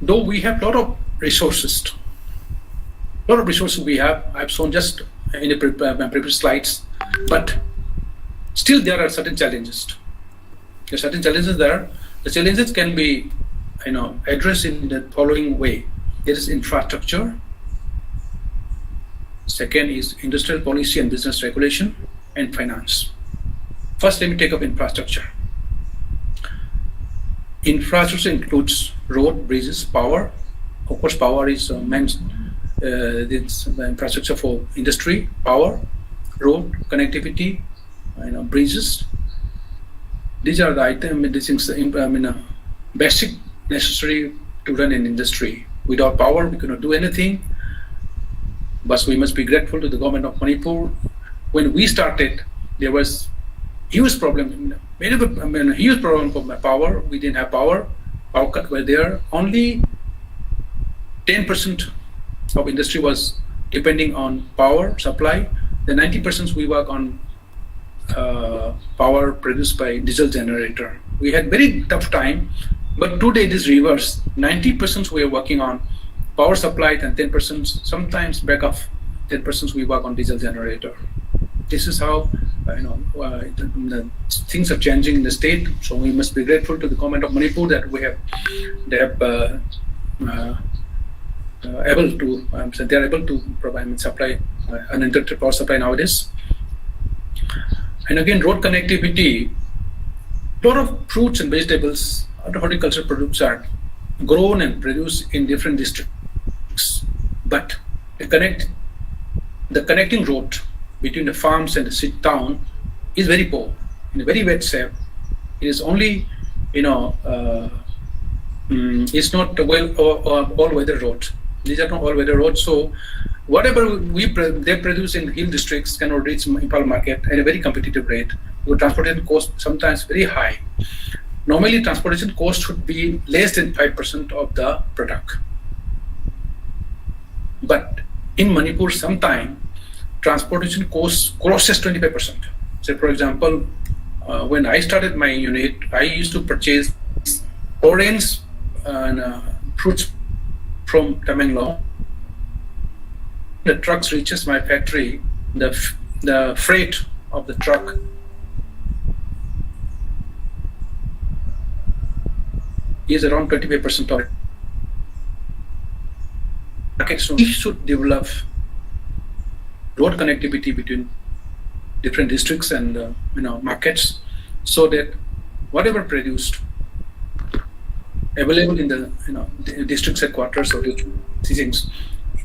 Though we have a lot of resources, we have. I've shown just in the previous slides, but still there are certain challenges. There are certain challenges there. The challenges can be, addressed in the following way. There is infrastructure. Second is industrial policy and business regulation, and finance. First, let me take up infrastructure. Infrastructure includes road, bridges, power. Of course, power is meant. It's the infrastructure for industry, power, road, connectivity, bridges. These are the items. These things, basic necessary to run an industry. Without power, we cannot do anything. But we must be grateful to the government of Manipur. When we started, there was huge problem. Huge problem for power. We didn't have power. Power cut were there. Only 10% of industry was depending on power supply. The 90% we work on power produced by diesel generator. We had very tough time, but today it is reverse. 90% we are working on power supply and 10% sometimes backup. 10% we work on diesel generator. This is how the things are changing in the state. So we must be grateful to the government of Manipur that they are able to provide supply uninterrupted power supply nowadays. And again, road connectivity. A lot of fruits and vegetables, other horticultural products are grown and produced in different districts, but the connecting road between the farms and the city town is very poor, in a very wet shape. It is only, it's not all-weather road. These are not all-weather roads. So whatever they produce in hill districts cannot reach Impal market at a very competitive rate. Your transportation cost sometimes very high. Normally, transportation cost should be less than 5% of the product. But in Manipur, sometimes transportation cost crosses 25%. So, for example, when I started my unit, I used to purchase orange and fruits from Tamenglong. The trucks reaches my factory. The freight of the truck is around 25% of it. So we should develop road connectivity between different districts and markets, so that whatever produced available in the district headquarters or the things,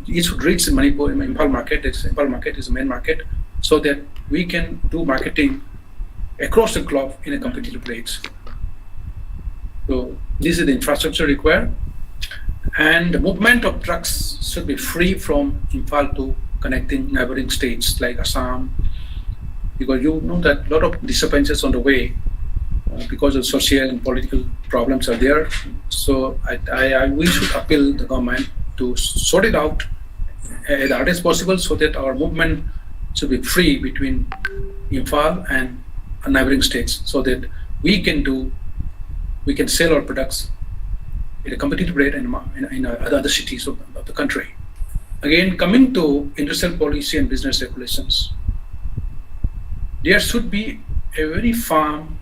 it should reach the Manipur Impal market. Impal market is the main market, so that we can do marketing across the globe in a competitive rate. So this is the infrastructure required, and the movement of trucks should be free from Impal to connecting neighboring states like Assam, because you know that a lot of disturbances on the way because of social and political problems are there. So we should appeal the government to sort it out as hard as possible, so that our movement should be free between Impal and neighboring states, so that we can sell our products at a competitive rate in other cities of the country. Again, coming to industrial policy and business regulations, there should be a very firm,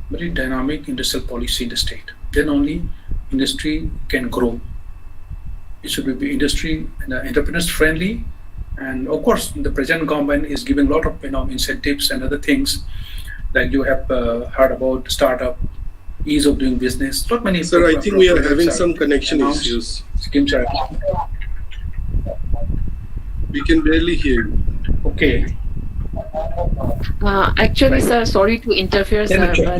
very dynamic industrial policy in the state. Then only industry can grow. It should be industry and entrepreneurs friendly, and of course the present government is giving a lot of incentives and other things, like you have heard about startup, ease of doing business. Not many. Sir, I think we are having products some connection announced. issues. Schemes are We can barely hear you. okay. Actually, Right. sir, sorry to interfere, Then sir, check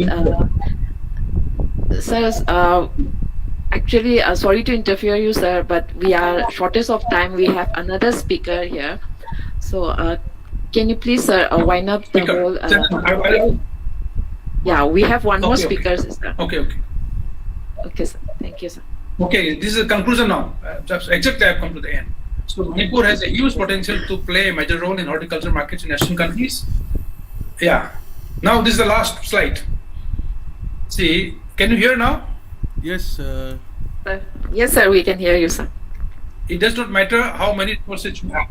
but sir, actually, sorry to interfere you, sir, but we are shortest of time. We have another speaker here, so can you please, sir, wind up the Speaker. whole? Yeah, we have one more Okay, okay. speaker, sir. Okay. Okay, sir. Thank you, sir. Okay, this is a conclusion now. Just exactly, I've come to the end. So Manipur has a huge potential to play a major role in horticulture markets in Asian countries. Yeah. Now this is the last slide. See, can you hear now? Yes. Sir. Yes, sir. We can hear you, sir. It does not matter how many resources you have.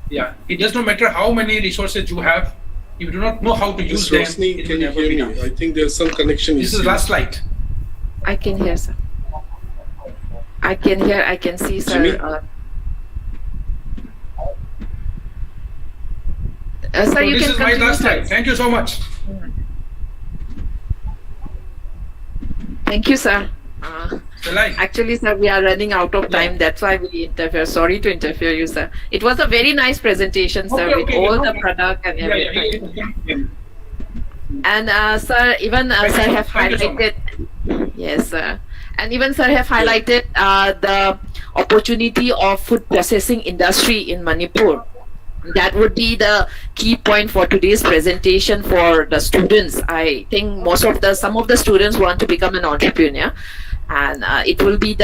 Yeah. It does not matter how many resources you have. If you do not know how to use Ms. them, Rosni, it can will you never hear be me? enough. I think there's some connection This is issues. the last slide. I can hear, sir. I can hear. I can see, sir. Jimmy? Sir, So you this can is my continue, last sir. slide. Thank you so much. Thank you, sir. The line. Actually, sir, we are running out of time. That's why we interfere. Sorry to interfere you, sir. It was a very nice presentation, sir, Okay, with okay, all no the problem. product and everything. Yeah. And sir, even Thank sir you. have Thank you so highlighted. Yes, sir. And even sir have highlighted the opportunity of food processing industry in Manipur. That would be the key point for today's presentation for the students. I think some of the students want to become an entrepreneur, and it will be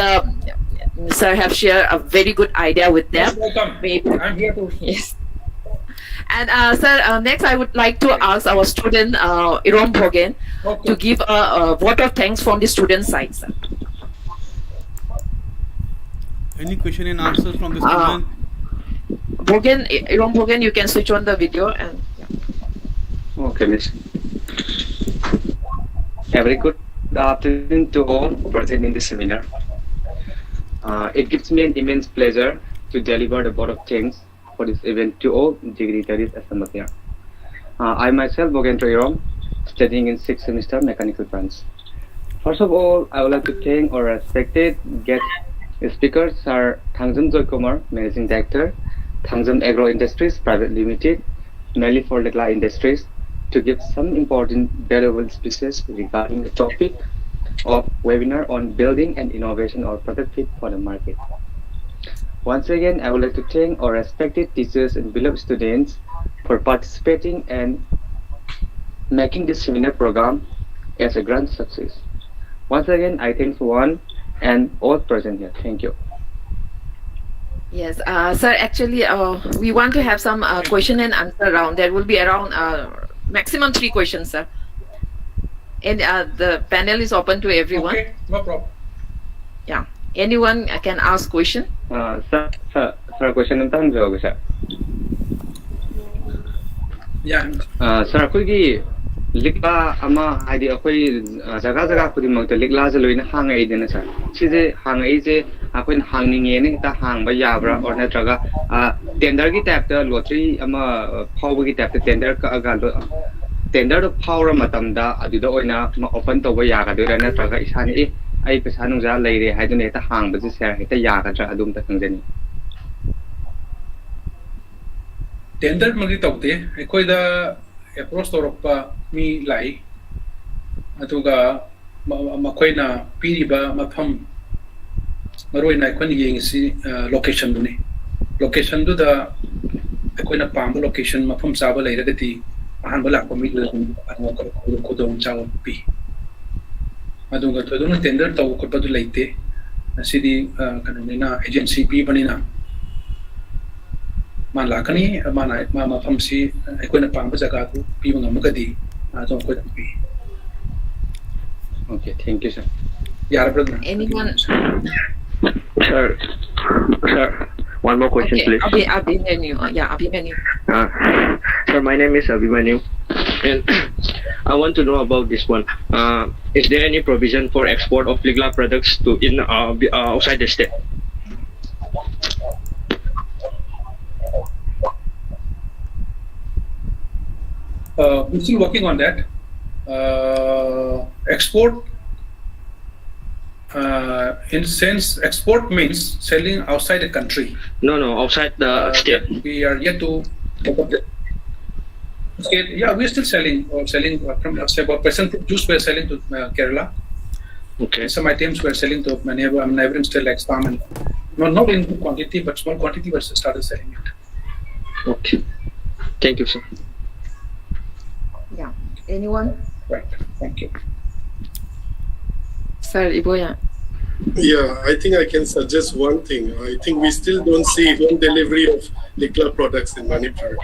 sir have shared a very good idea with them. Most welcome. Maybe. I'm here to. Yes. And sir, next I would like to ask our student Irom Bhogen Okay. to give a vote of thanks from the student side, sir. Any question and answers from the Uh, student? Irom Bhogen, you can switch on the video and. Okay, miss. A very good afternoon to all present in this seminar. It gives me an immense pleasure to deliver the vote of thanks for this event to all dignitaries assembled here. I myself, Bogendra Irom, studying in 6th semester mechanical branch. First of all, I would like to thank our respected guest speakers, Sir Thangzam Joy Kumar, Managing Director, Thangzam Agro Industries Private Limited, mainly for Ligla Industries, to give some important valuable speeches regarding the topic of webinar on building and innovation or product fit for the market. Once again, I would like to thank our respected teachers and beloved students for participating and making this seminar program as a grand success. Once again, I thank one and all present here. Thank you. Yes, sir. Actually, we want to have some question and answer round. There will be around maximum 3 questions, sir. And the panel is open to everyone. Okay, no problem. Yeah, anyone can ask question. Sir, question number 1 sir. Yeah. Sir, akoigi likla ama haidi akoi jaga khudimang ta likla je loina hangai dena sir. Sije hangai je akoin hangninge ne ta hangba yabra or natraga tender gi type ta lottery ama phawba gi type ta tender ka aga tender do phawra matamda aduda oina ma open to ba yaga do na natraga isani ai pesa nungja leire haidune ta hangba je share ta yaga tra adum ta khangjani. Tender magi tawte aikoida approach tawrokpa mi lai atuga makoina piriba mafam maroina aikoina yengsi location dune location du da aikoina pamba location mafam chaba leiragati ahanba lakpa mi du kodong chaw pi aduga todun tender taw khotpa du leite asidi kanonina agency pi banina man lakani ma famsi aikoina pamba jaga tu pi ngamagadi ato ko pi. Okay, thank you sir. Yar brother. Anyone? Sir, one more question, Okay, please. Abhimanyu. Yeah, Abhimanyu. Sir, my name is Abhimanyu, and I want to know about this one. Is there any provision for export of Ligla products to outside the state? We're still working on that. Export, in sense, export means selling outside the country. No, outside the state. We are yet to. Yeah, we're still selling from about present juice we're selling to Kerala. Okay. Some items we're selling to neighboring state like Assam, and not in quantity but small quantity, but started selling it. Okay. Thank you, sir. Yeah. Anyone? Right. Thank you. Sir Iboya. Yeah, I think I can suggest one thing. I think we still don't see home delivery of Likla products in Manipur.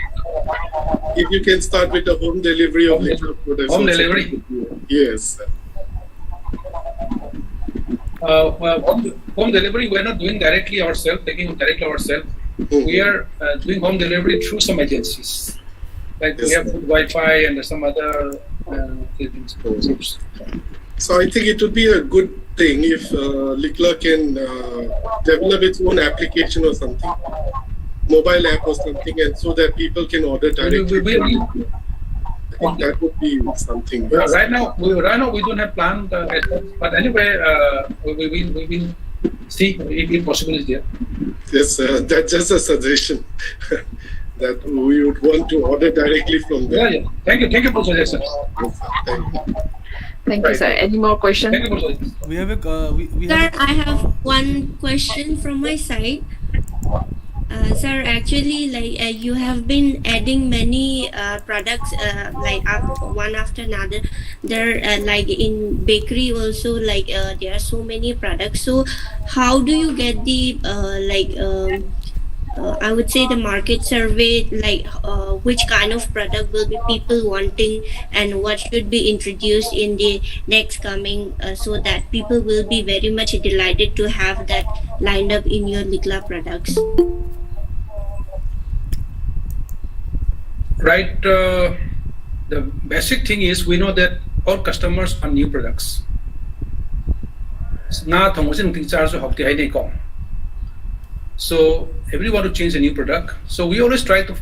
If you can start with a home delivery of Likla products. Home also, delivery? Yes. Well, home delivery we're not doing directly ourselves, taking directly ourselves. We are doing home delivery through some agencies. Like we have food Wi-Fi and some other things. So I think it would be a good thing if Likla can develop its own application or something, mobile app or something, and so that people can order directly. I think that would be something. Right now we don't have planned, but anyway, we will see if possible is there. Yes, that's just a suggestion that we would want to order directly from them. Yeah. Thank you for suggestion. Yes, thank you. Thank you, sir. Any more questions? Thank you for suggestion. We have a we Sir, have I have one question from my side. Sir, actually, like you have been adding many products, like one after another. There, like in bakery also, like there are so many products. So, how do you get the I would say the market survey, like which kind of product will be people wanting and what should be introduced in the next coming, so that people will be very much delighted to have that lined up in your Likla products. Right. The basic thing is we know that all customers want new products. So everyone to change a new product. So we always try to,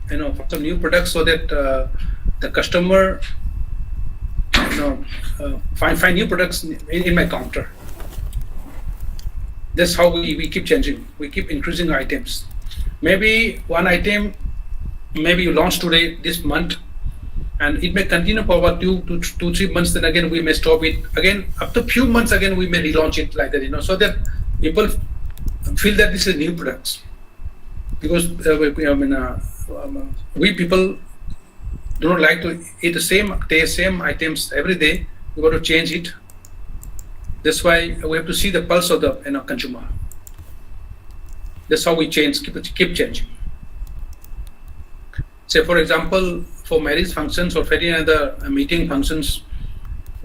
find some new products so that the customer, find new products in my counter. That's how we keep changing. We keep increasing items. Maybe one item, maybe you launch today, this month, and it may continue for about 2 to 3 months. Then again, we may stop it. Again, up to few months again, we may relaunch it like that. So that people feel that this is new products. Because we people do not like to eat the same items every day. We got to change it. That's why we have to see the pulse of the consumer. That's how we change, keep changing. Say, for example, for marriage functions or for any other meeting functions,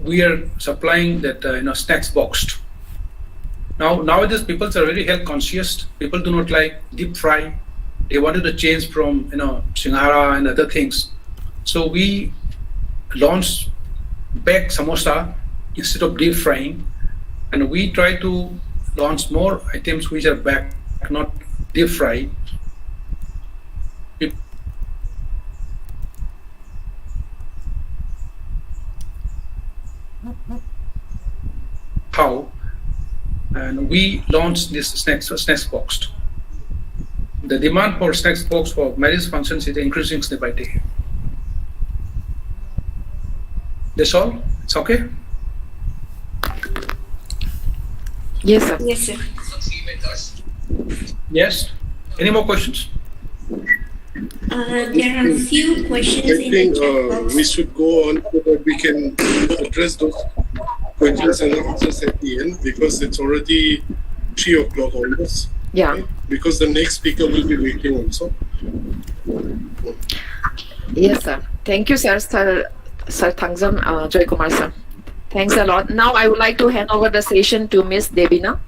we are supplying that snacks boxed. Nowadays, people are very health conscious. People do not like deep fry. They wanted to change from singhara and other things. So we launched baked samosa instead of deep frying, and we try to launch more items which are baked, not deep fried. How? And we launched this snacks boxed. The demand for snacks box for marriage functions is increasing day by day. That's all? It's okay? Yes, sir. Yes, sir. Yes? Any more questions? There are a few questions I in think the chat box. we should go on so that we can address those questions and answers at the end, because it's already 3 o'clock almost. Yeah. Okay? Because the next speaker will be waiting also. Yes, sir. Thank you, sir. Sir Thangzam Joy Kumar, sir. Thanks a lot. Now I would like to hand over the session to Miss Debina.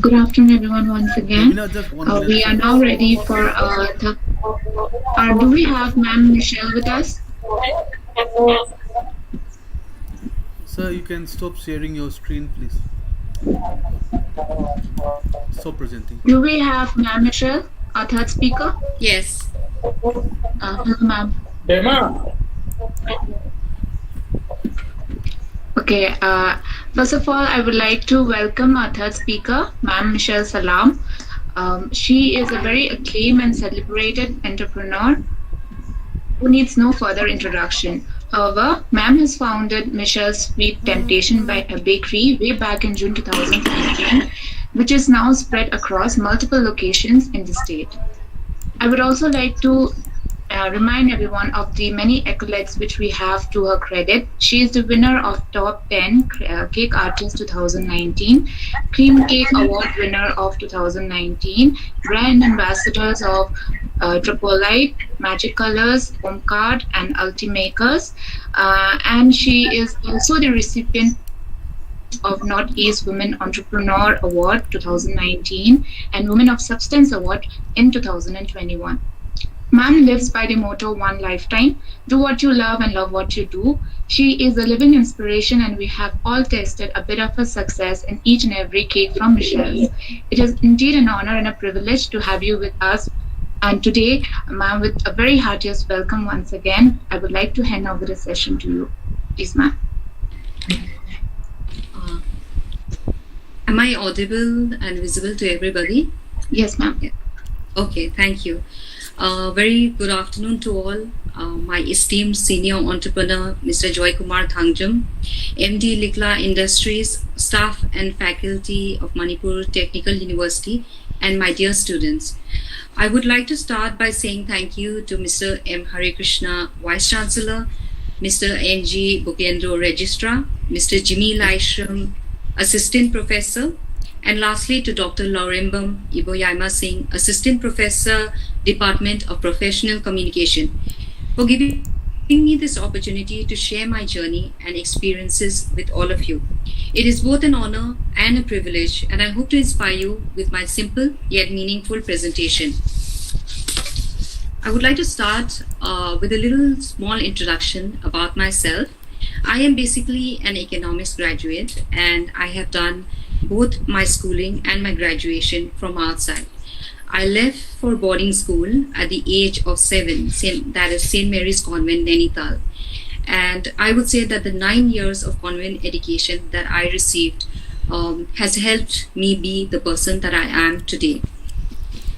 Good afternoon, everyone, once again. just 1 minute. We are now ready for do we have Ma'am Michelle with us? Sir, you can stop sharing your screen, please. Stop presenting. Do we have Ma'am Michelle, our third speaker? Yes. Hello, ma'am. Dema. Okay. First of all, I would like to welcome our third speaker, Ma'am Michelle Salam. She is a very acclaimed and celebrated entrepreneur who needs no further introduction. However, Ma'am has founded Michelle's Sweet Temptation by a bakery way back in June 2015, which is now spread across multiple locations in the state. I would also like to remind everyone of the many accolades which we have to her credit. She is the winner of Top 10 Cake Artist 2019, Cream Cake Award winner of 2019, brand ambassadors of Tripolite, Magic Colors, Homecard, and Ultimakers. And she is also the recipient of Northeast Women Entrepreneur Award 2019 and Women of Substance Award in 2021. Ma'am lives by the motto One Lifetime. Do what you love and love what you do. She is a living inspiration, and we have all tasted a bit of her success in each and every cake from Michelle's. It is indeed an honor and a privilege to have you with us. And today, ma'am, with a very heartiest welcome once again, I would like to hand over the session to you. Please, ma'am. Am I audible and visible to everybody? Yes, ma'am. Yeah. Okay, thank you. Very good afternoon to all. My esteemed senior entrepreneur, Mr. Joy Kumar Thangjam, MD Likla Industries, staff and faculty of Manipur Technical University, and my dear students. I would like to start by saying thank you to Mr. M. Hare Krishna, Vice Chancellor, Mr. N.G. Bukendro, Registrar, Mr. Jimmy Laishram, Assistant Professor, and lastly to Dr. Laurembam Iboyaima Singh, Assistant Professor, Department of Professional Communication, for giving me this opportunity to share my journey and experiences with all of you. It is both an honor and a privilege, and I hope to inspire you with my simple yet meaningful presentation. I would like to start with a little small introduction about myself. I am basically an economics graduate, and I have done both my schooling and my graduation from outside. I left for boarding school at the age of 7, that is St. Mary's Convent, Nainital. And I would say that the 9 years of convent education that I received has helped me be the person that I am today.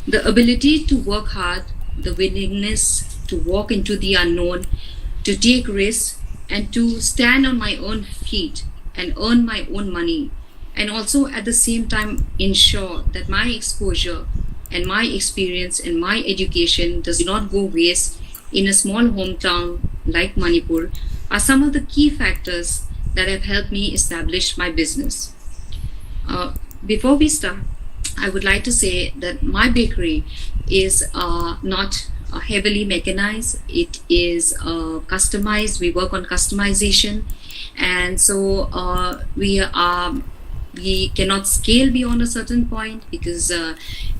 The ability to work hard, the willingness to walk into the unknown, to take risks, and to stand on my own feet and earn my own money, and also at the same time ensure that my exposure and my experience and my education does not go waste in a small hometown like Manipur, are some of the key factors that have helped me establish my business. Before we start, I would like to say that my bakery is not heavily mechanized. It is customized. We work on customization, and so we cannot scale beyond a certain point because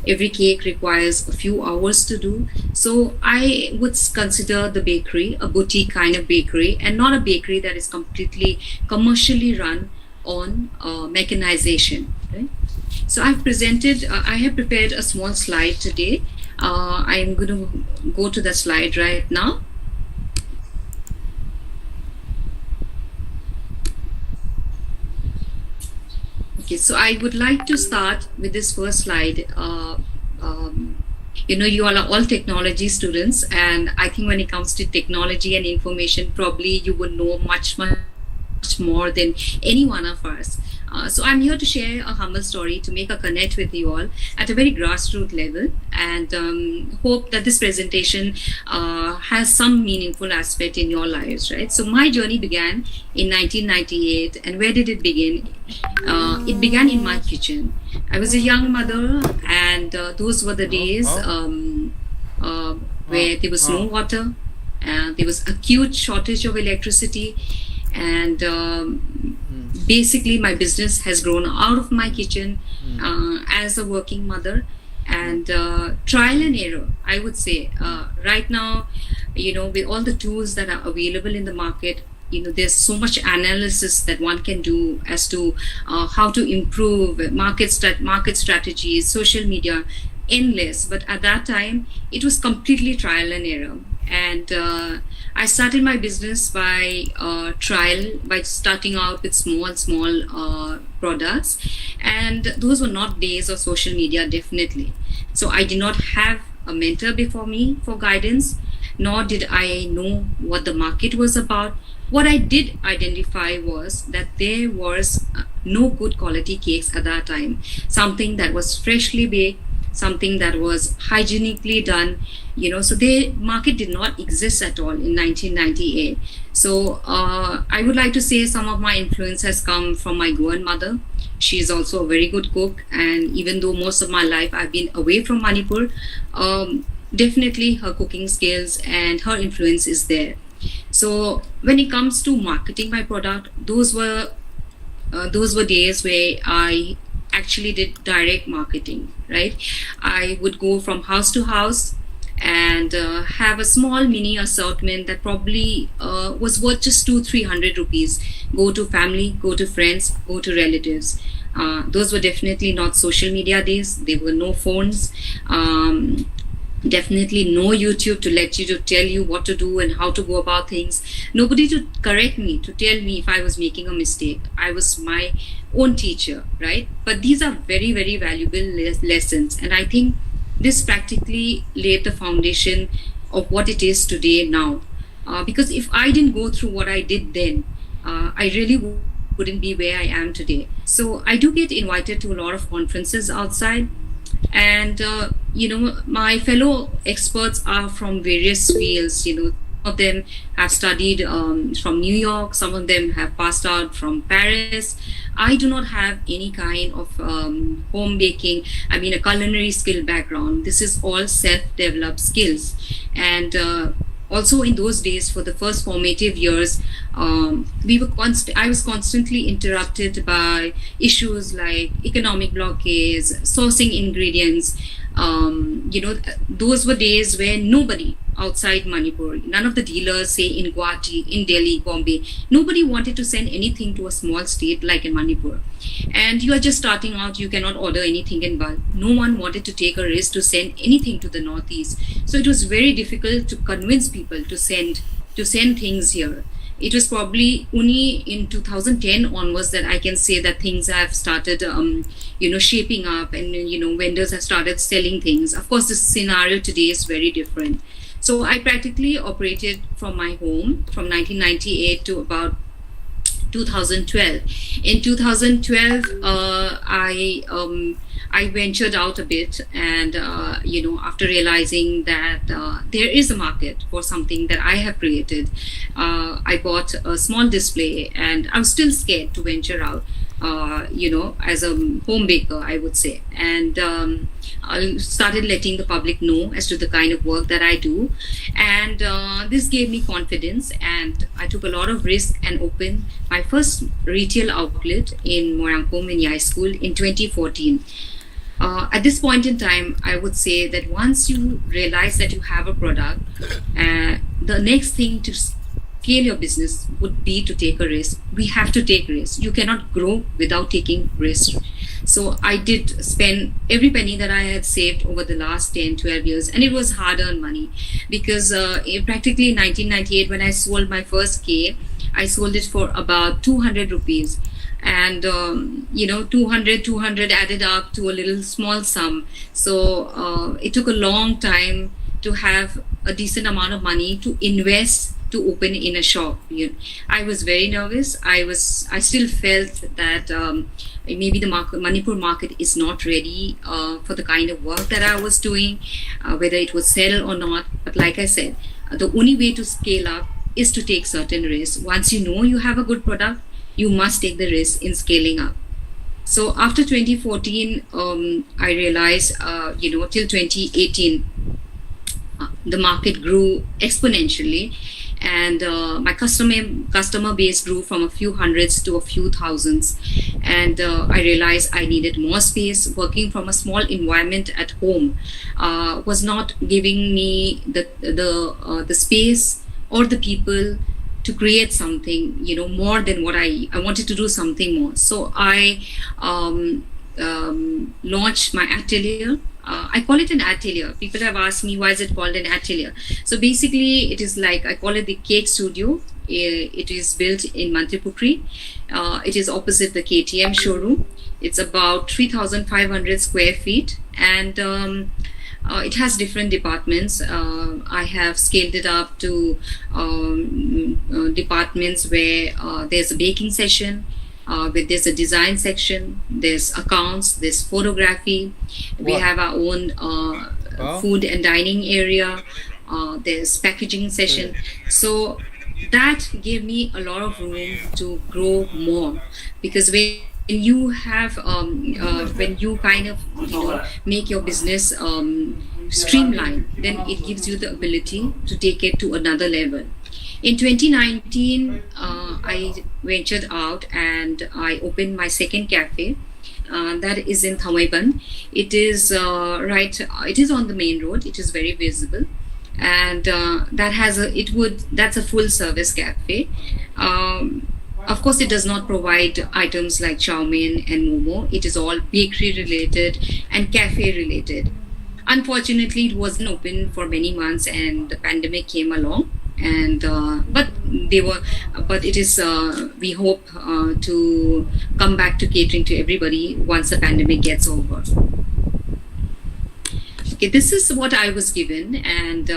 every cake requires a few hours to do. So I would consider the bakery a boutique kind of bakery, and not a bakery that is completely commercially run on mechanization. Right? So I have prepared a small slide today. I'm going to go to the slide right now. Okay, so I would like to start with this first slide. You all are all technology students, and I think when it comes to technology and information, probably you would know much more than any one of us. So I'm here to share a humble story to make a connect with you all at a very grassroots level, and hope that this presentation has some meaningful aspect in your lives, right? So my journey began in 1998, and where did it begin? It began in my kitchen. I was a young mother, and those were the days where there was no water, and there was acute shortage of electricity, and basically my business has grown out of my kitchen as a working mother, and trial and error, I would say. Right now, with all the tools that are available in the market, there's so much analysis that one can do as to how to improve market strategies, social media. endless, but at that time it was completely trial and error. And I started my business by trial, by starting out with small products, and those were not days of social media, definitely. So I did not have a mentor before me for guidance, nor did I know what the market was about. What I did identify was that there was no good quality cakes at that time. Something that was freshly baked, something that was hygienically done, so the market did not exist at all in 1998. So I would like to say some of my influence has come from my grandmother. She is also a very good cook, and even though most of my life I've been away from Manipur, definitely her cooking skills and her influence is there. So when it comes to marketing my product, those were days where I actually did direct marketing, right? I would go from house to house and have a small mini assortment that probably was worth just 200-300 rupees. Go to family, go to friends, go to relatives. Those were definitely not social media days. There were no phones. Definitely no YouTube to tell you what to do and how to go about things. Nobody to correct me, to tell me if I was making a mistake. I was my own teacher, right? But these are very, very valuable lessons, and I think this practically laid the foundation of what it is today now. Because if I didn't go through what I did then, I really wouldn't be where I am today. So I do get invited to a lot of conferences outside. And, my fellow experts are from various fields. Some of them have studied from New York. Some of them have passed out from Paris. I do not have any kind of home baking, a culinary skill background. This is all self-developed skills. And also in those days, for the first formative years, I was constantly interrupted by issues like economic blockades, sourcing ingredients. Those were days where nobody outside Manipur, none of the dealers, say in Guwahati, in Delhi, Bombay, nobody wanted to send anything to a small state like in Manipur. And you are just starting out, you cannot order anything in bulk. No one wanted to take a risk to send anything to the Northeast. So it was very difficult to convince people to send things here. It was probably only in 2010 onwards that I can say that things have started, shaping up, and, vendors have started selling things. Of course, the scenario today is very different. So I practically operated from my home from 1998 to about 2012. In 2012, I ventured out a bit, and after realizing that there is a market for something that I have created, I bought a small display, and I was still scared to venture out. As a home baker, I would say, and I started letting the public know as to the kind of work that I do, and this gave me confidence, and I took a lot of risk and opened my first retail outlet in Moirangpom in Yai School in 2014. At this point in time, I would say that once you realize that you have a product, the next thing to scale your business would be to take a risk. We have to take risks. You cannot grow without taking risks. So I did spend every penny that I had saved over the last 10, 12 years, and it was hard-earned money, because practically in 1998, when I sold my first cake, I sold it for about 200 rupees. And 200 added up to a little small sum. So it took a long time to have a decent amount of money to invest to open in a shop. I was very nervous. I still felt that maybe the Manipur market is not ready for the kind of work that I was doing, whether it would sell or not. But like I said, the only way to scale up is to take certain risks. Once you know you have a good product, you must take the risk in scaling up. So after 2014, I realized, till 2018, the market grew exponentially, and my customer base grew from a few hundreds to a few thousands. And I realized I needed more space. Working from a small environment at home was not giving me the space or the people to create something, more than what I wanted to do something more. So I launched my atelier. I call it an atelier. People have asked me why is it called an atelier. So basically, it is like I call it the cake studio. It is built in Manipur. It is opposite the KTM showroom. It's about 3,500 square feet, and it has different departments. I have scaled it up to departments where there's a baking session, where there's a design section, there's accounts, there's photography. We have our own food and dining area. There's packaging session. So that gave me a lot of room to grow more, because when you have when you kind of make your business streamlined, then it gives you the ability to take it to another level. In 2019, I ventured out and I opened my second cafe. That is in Thamaiban. It is it is on the main road. It is very visible, and that's a full service cafe. Of course, it does not provide items like chow mein and momo. It is all bakery related and cafe related. Unfortunately, it wasn't open for many months, and the pandemic came along. And but it is we hope to come back to catering to everybody once the pandemic gets over. Okay, this is what I was given, and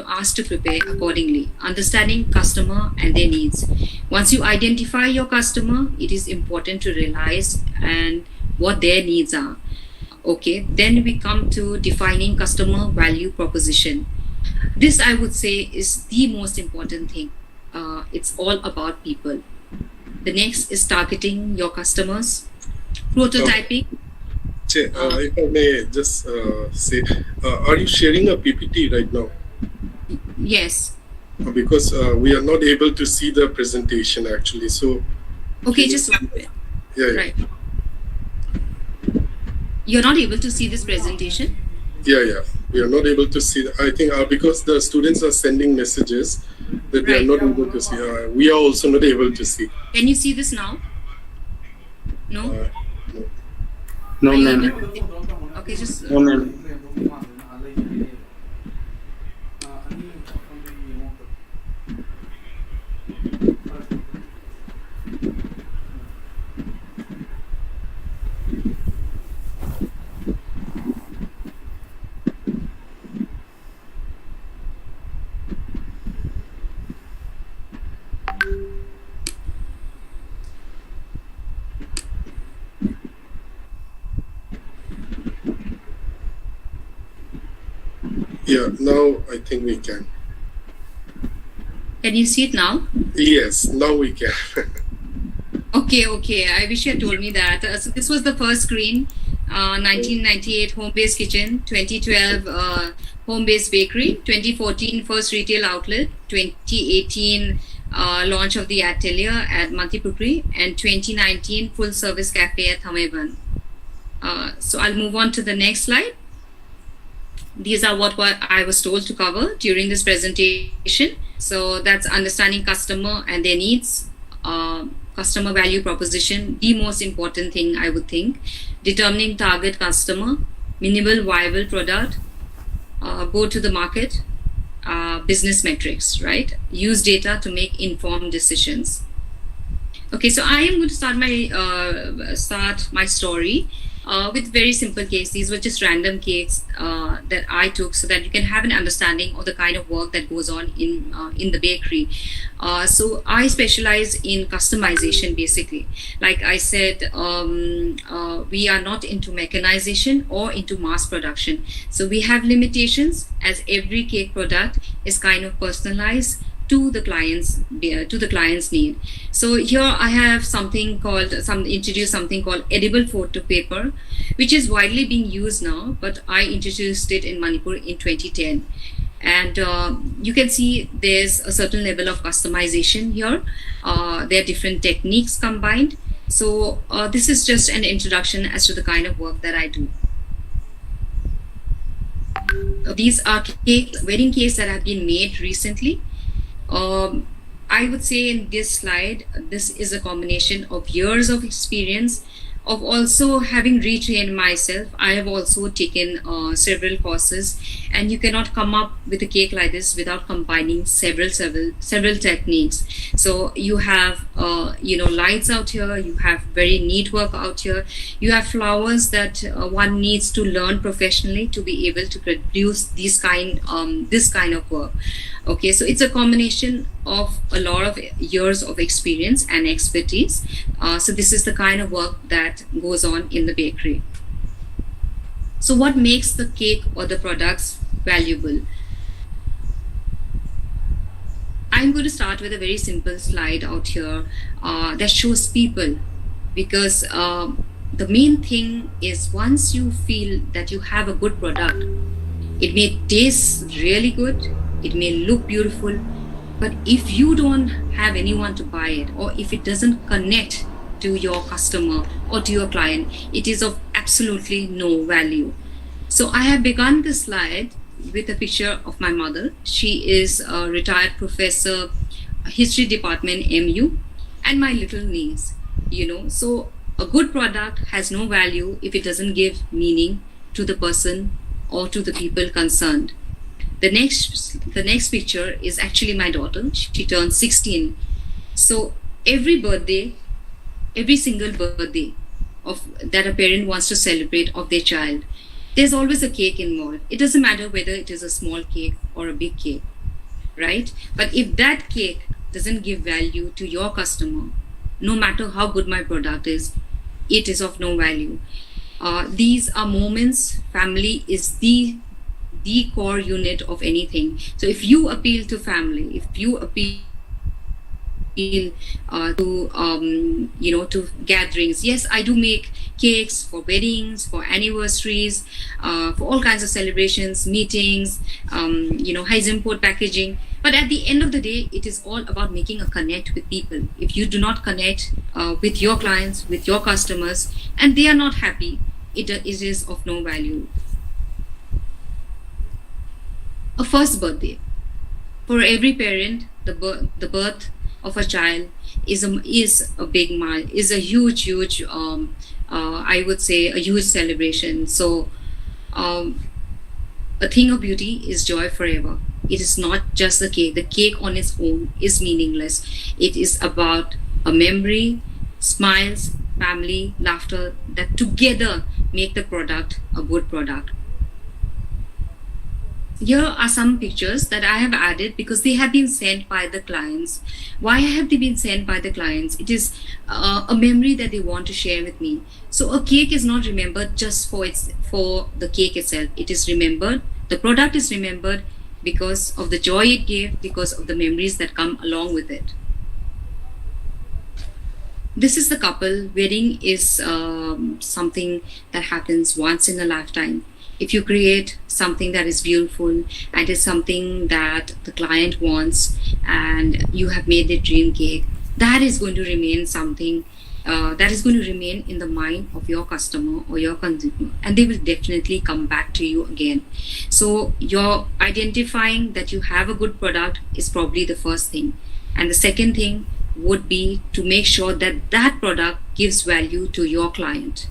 asked to prepare accordingly, understanding customer and their needs. Once you identify your customer, it is important to realize and what their needs are. Okay, then we come to defining customer value proposition. This, I would say, is the most important thing. It's all about people. The next is targeting your customers, prototyping. If I may just say, are you sharing a PPT right now? Yes. Because we are not able to see the presentation actually. So. Okay, just one minute. Yeah. Right. You're not able to see this presentation? Yeah. We are not able to see. I think because the students are sending messages that they are not able to see. We are also not able to see. Can you see this now? No? No, ma'am. Okay, just... No, ma'am. Yeah, now I think we can. Can you see it now? Yes, now we can. Okay. I wish you had told me that. So this was the first screen. 1998 home-based kitchen, 2012 home-based bakery, 2014 first retail outlet, 2018 launch of the atelier at Manipur, and 2019 full-service cafe at Thamaiban. So I'll move on to the next slide. These are what I was told to cover during this presentation. So that's understanding customer and their needs, customer value proposition, the most important thing I would think, determining target customer, minimal viable product, go to the market, business metrics, right? Use data to make informed decisions. Okay, so I am going to start my story with very simple case. These were just random cakes that I took so that you can have an understanding of the kind of work that goes on in the bakery. So I specialize in customization, basically. Like I said, we are not into mechanization or into mass production. So we have limitations, as every cake product is kind of personalized to the client's need. So here I have introduced something called edible photo paper, which is widely being used now, but I introduced it in Manipur in 2010. And you can see there's a certain level of customization here. There are different techniques combined. So this is just an introduction as to the kind of work that I do. These are wedding cakes that have been made recently. I would say in this slide, this is a combination of years of experience of also having retrained myself, I have also taken several courses, and you cannot come up with a cake like this without combining several techniques. So you have lights out here, you have very neat work out here, you have flowers that one needs to learn professionally to be able to produce this kind of work. Okay, so it's a combination of a lot of years of experience and expertise. So this is the kind of work that goes on in the bakery. So what makes the cake or the products valuable? I'm going to start with a very simple slide out here that shows people, because the main thing is, once you feel that you have a good product, it may taste really good, it may look beautiful, but if you don't have anyone to buy it, or if it doesn't connect to your customer or to your client, it is of absolutely no value. So I have begun this slide with a picture of my mother. She is a retired professor, history department, MU, and my little niece. So a good product has no value if it doesn't give meaning to the person or to the people concerned. The next picture is actually my daughter. She turned 16. So every single birthday that a parent wants to celebrate of their child, there's always a cake involved. It doesn't matter whether it is a small cake or a big cake, right? But if that cake doesn't give value to your customer, no matter how good my product is, it is of no value. These are moments. Family is the core unit of anything. So if you appeal to family, if you appeal to gatherings, yes, I do make cakes for weddings, for anniversaries, for all kinds of celebrations, meetings, high import packaging. But at the end of the day, it is all about making a connect with people. If you do not connect with your clients, with your customers, and they are not happy, it is of no value. A first birthday. For every parent, the birth of a child is a huge I would say a huge celebration. So a thing of beauty is joy forever. It is not just the cake. The cake on its own is meaningless. It is about a memory, smiles, family, laughter that together make the product a good product. Here are some pictures that I have added because they have been sent by the clients. Why have they been sent by the clients? It is a memory that they want to share with me. So a cake is not remembered just for the cake itself. It is remembered. The product is remembered because of the joy it gave, because of the memories that come along with it. This is the couple. Wedding is something that happens once in a lifetime. If you create something that is beautiful and is something that the client wants, and you have made their dream cake, that is going to remain something that is going to remain in the mind of your customer or your consumer, and they will definitely come back to you again. So your identifying that you have a good product is probably the first thing, and the second thing would be to make sure that that product gives value to your client.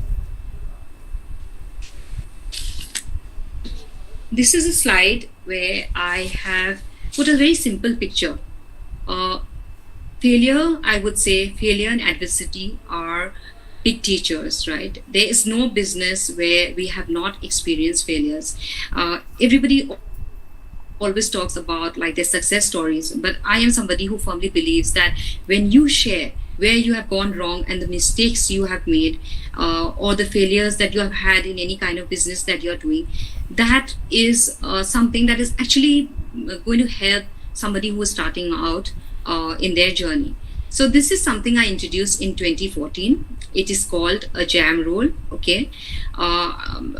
This is a slide where I have put a very simple picture. Failure, I would say, failure and adversity are big teachers, right? There is no business where we have not experienced failures. Everybody always talks about like their success stories, but I am somebody who firmly believes that when you share where you have gone wrong and the mistakes you have made, or the failures that you have had in any kind of business that you're doing, that is something that is actually going to help somebody who is starting out in their journey. So this is something I introduced in 2014. It is called a jam roll. Okay,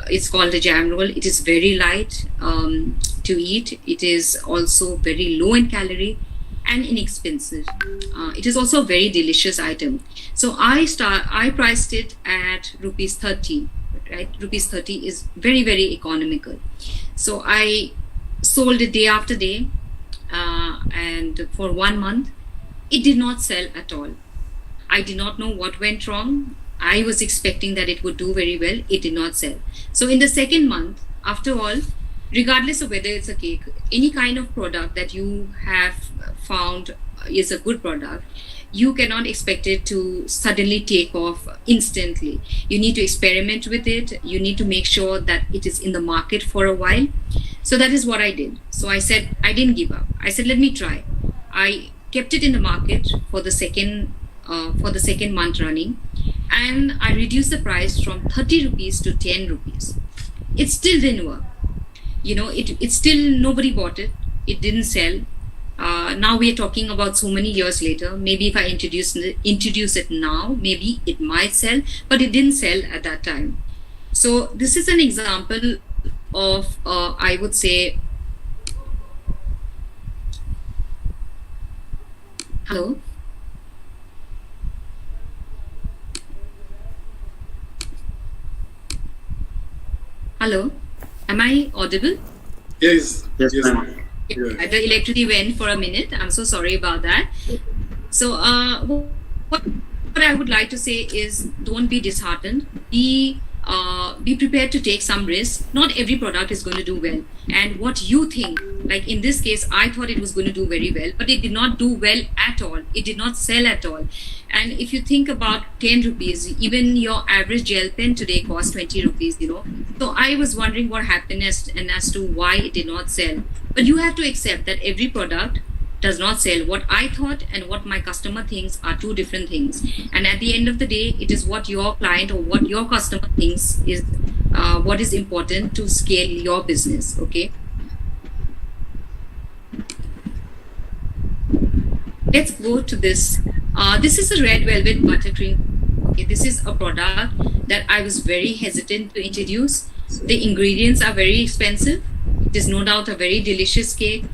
it's called a jam roll. It is very light to eat. It is also very low in calorie and inexpensive. It is also a very delicious item. So I priced it at rupees 30. Right, rupees 30 is very, very economical. So I sold it day after day, and for 1 month it did not sell at all. I did not know what went wrong. I was expecting that it would do very well. It did not sell. So in the second month, after all, regardless of whether it's a cake, any kind of product that you have found is a good product, you cannot expect it to suddenly take off instantly. You need to experiment with it. You need to make sure that it is in the market for a while. So that is what I did. So I said, I didn't give up. I said, let me try. I kept it in the market for the second month running, and I reduced the price from 30 rupees to 10 rupees. It still didn't work. It still, nobody bought it. It didn't sell. Now we are talking about so many years later. Maybe if I introduce it now, maybe it might sell, but it didn't sell at that time. So this is an example of, I would say, hello? Hello? Am I audible? Yes. Yes, Yes. ma'am. Yeah. The electricity went for a minute. I'm so sorry about that. So what I would like to say is, don't be disheartened. Be prepared to take some risk. Not every product is going to do well. And what you think, like in this case, I thought it was going to do very well, but it did not do well at all. It did not sell at all. And if you think about 10 rupees, even your average gel pen today costs 20 rupees, So I was wondering what happened as to why it did not sell. But you have to accept that every product does not sell. What I thought and what my customer thinks are two different things. And at the end of the day, it is what your client or what your customer thinks is what is important to scale your business. Okay. Let's go to this. This is a red velvet buttercream. Okay, this is a product that I was very hesitant to introduce. The ingredients are very expensive. It is no doubt a very delicious cake.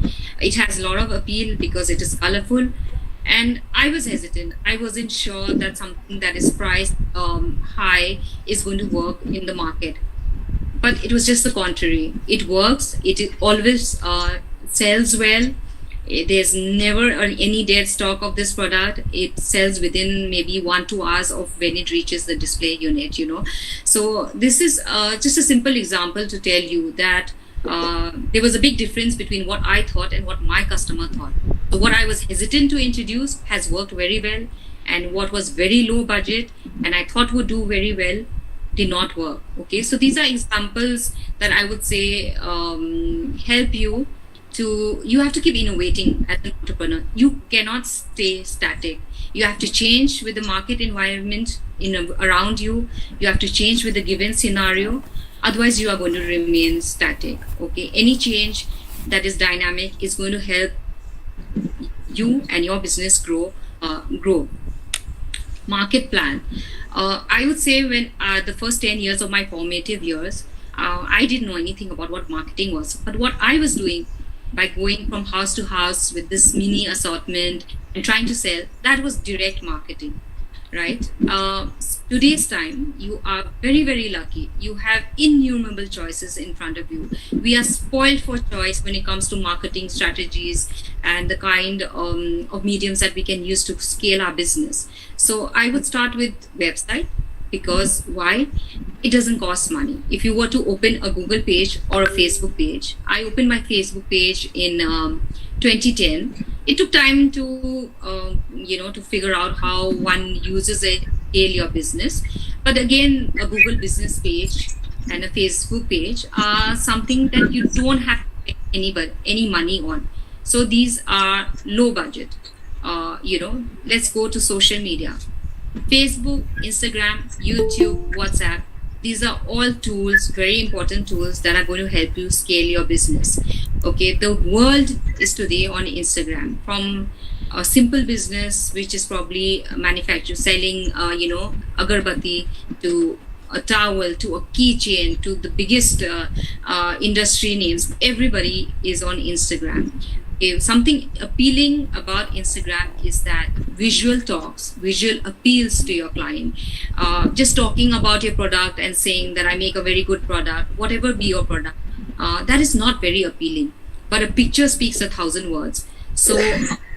It has a lot of appeal because it is colorful. And I was hesitant. I wasn't sure that something that is priced high is going to work in the market. But it was just the contrary. It works. It always sells well. There's never any dead stock of this product. It sells within maybe 1-2 hours of when it reaches the display unit, So this is just a simple example to tell you that there was a big difference between what I thought and what my customer thought. So what I was hesitant to introduce has worked very well, and what was very low budget and I thought would do very well did not work. Okay, so these are examples that I would say help you. You have to keep innovating as an entrepreneur. You cannot stay static. You have to change with the market environment around you. You have to change with the given scenario. Otherwise, you are going to remain static. Okay, any change that is dynamic is going to help you and your business grow. Market plan. I would say when the first 10 years of my formative years, I didn't know anything about what marketing was. But what I was doing by going from house to house with this mini assortment and trying to sell, that was direct marketing, right? Today's time, you are very, very lucky. You have innumerable choices in front of you. We are spoiled for choice when it comes to marketing strategies and the kind of mediums that we can use to scale our business. So I would start with website. Because why? It doesn't cost money. If you were to open a Google page or a Facebook page, I opened my Facebook page in 2010. It took time to to figure out how one uses it, scale your business. But again, a Google business page and a Facebook page are something that you don't have to pay any money on. So these are low budget. Let's go to social media. Facebook, Instagram, YouTube, WhatsApp. These are all tools, very important tools that are going to help you scale your business. Okay, the world is today on Instagram. From a simple business, which is probably selling, agarbatti, to a towel, to a keychain, to the biggest industry names. Everybody is on Instagram. Something appealing about Instagram is that visual appeals to your client. Just talking about your product and saying that I make a very good product, whatever be your product, that is not very appealing. But a picture speaks 1,000 words. So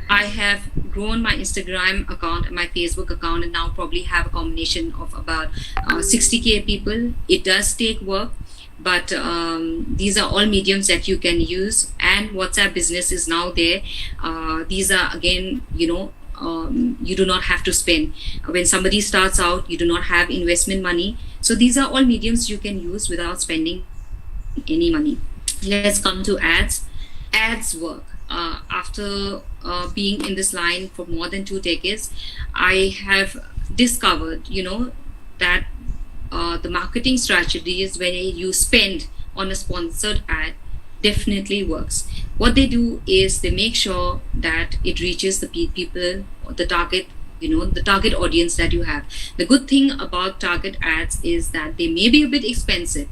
I have grown my Instagram account and my Facebook account, and now probably have a combination of about 60K people. It does take work, but these are all mediums that you can use, and WhatsApp Business is now there. These are, again, you do not have to spend. When somebody starts out, you do not have investment money. So these are all mediums you can use without spending any money. Let's come to ads. Ads work. After being in this line for more than 2 decades, I have discovered, that the marketing strategies when you spend on a sponsored ad definitely works. What they do is they make sure that it reaches the people, the target, the target audience that you have. The good thing about target ads is that they may be a bit expensive,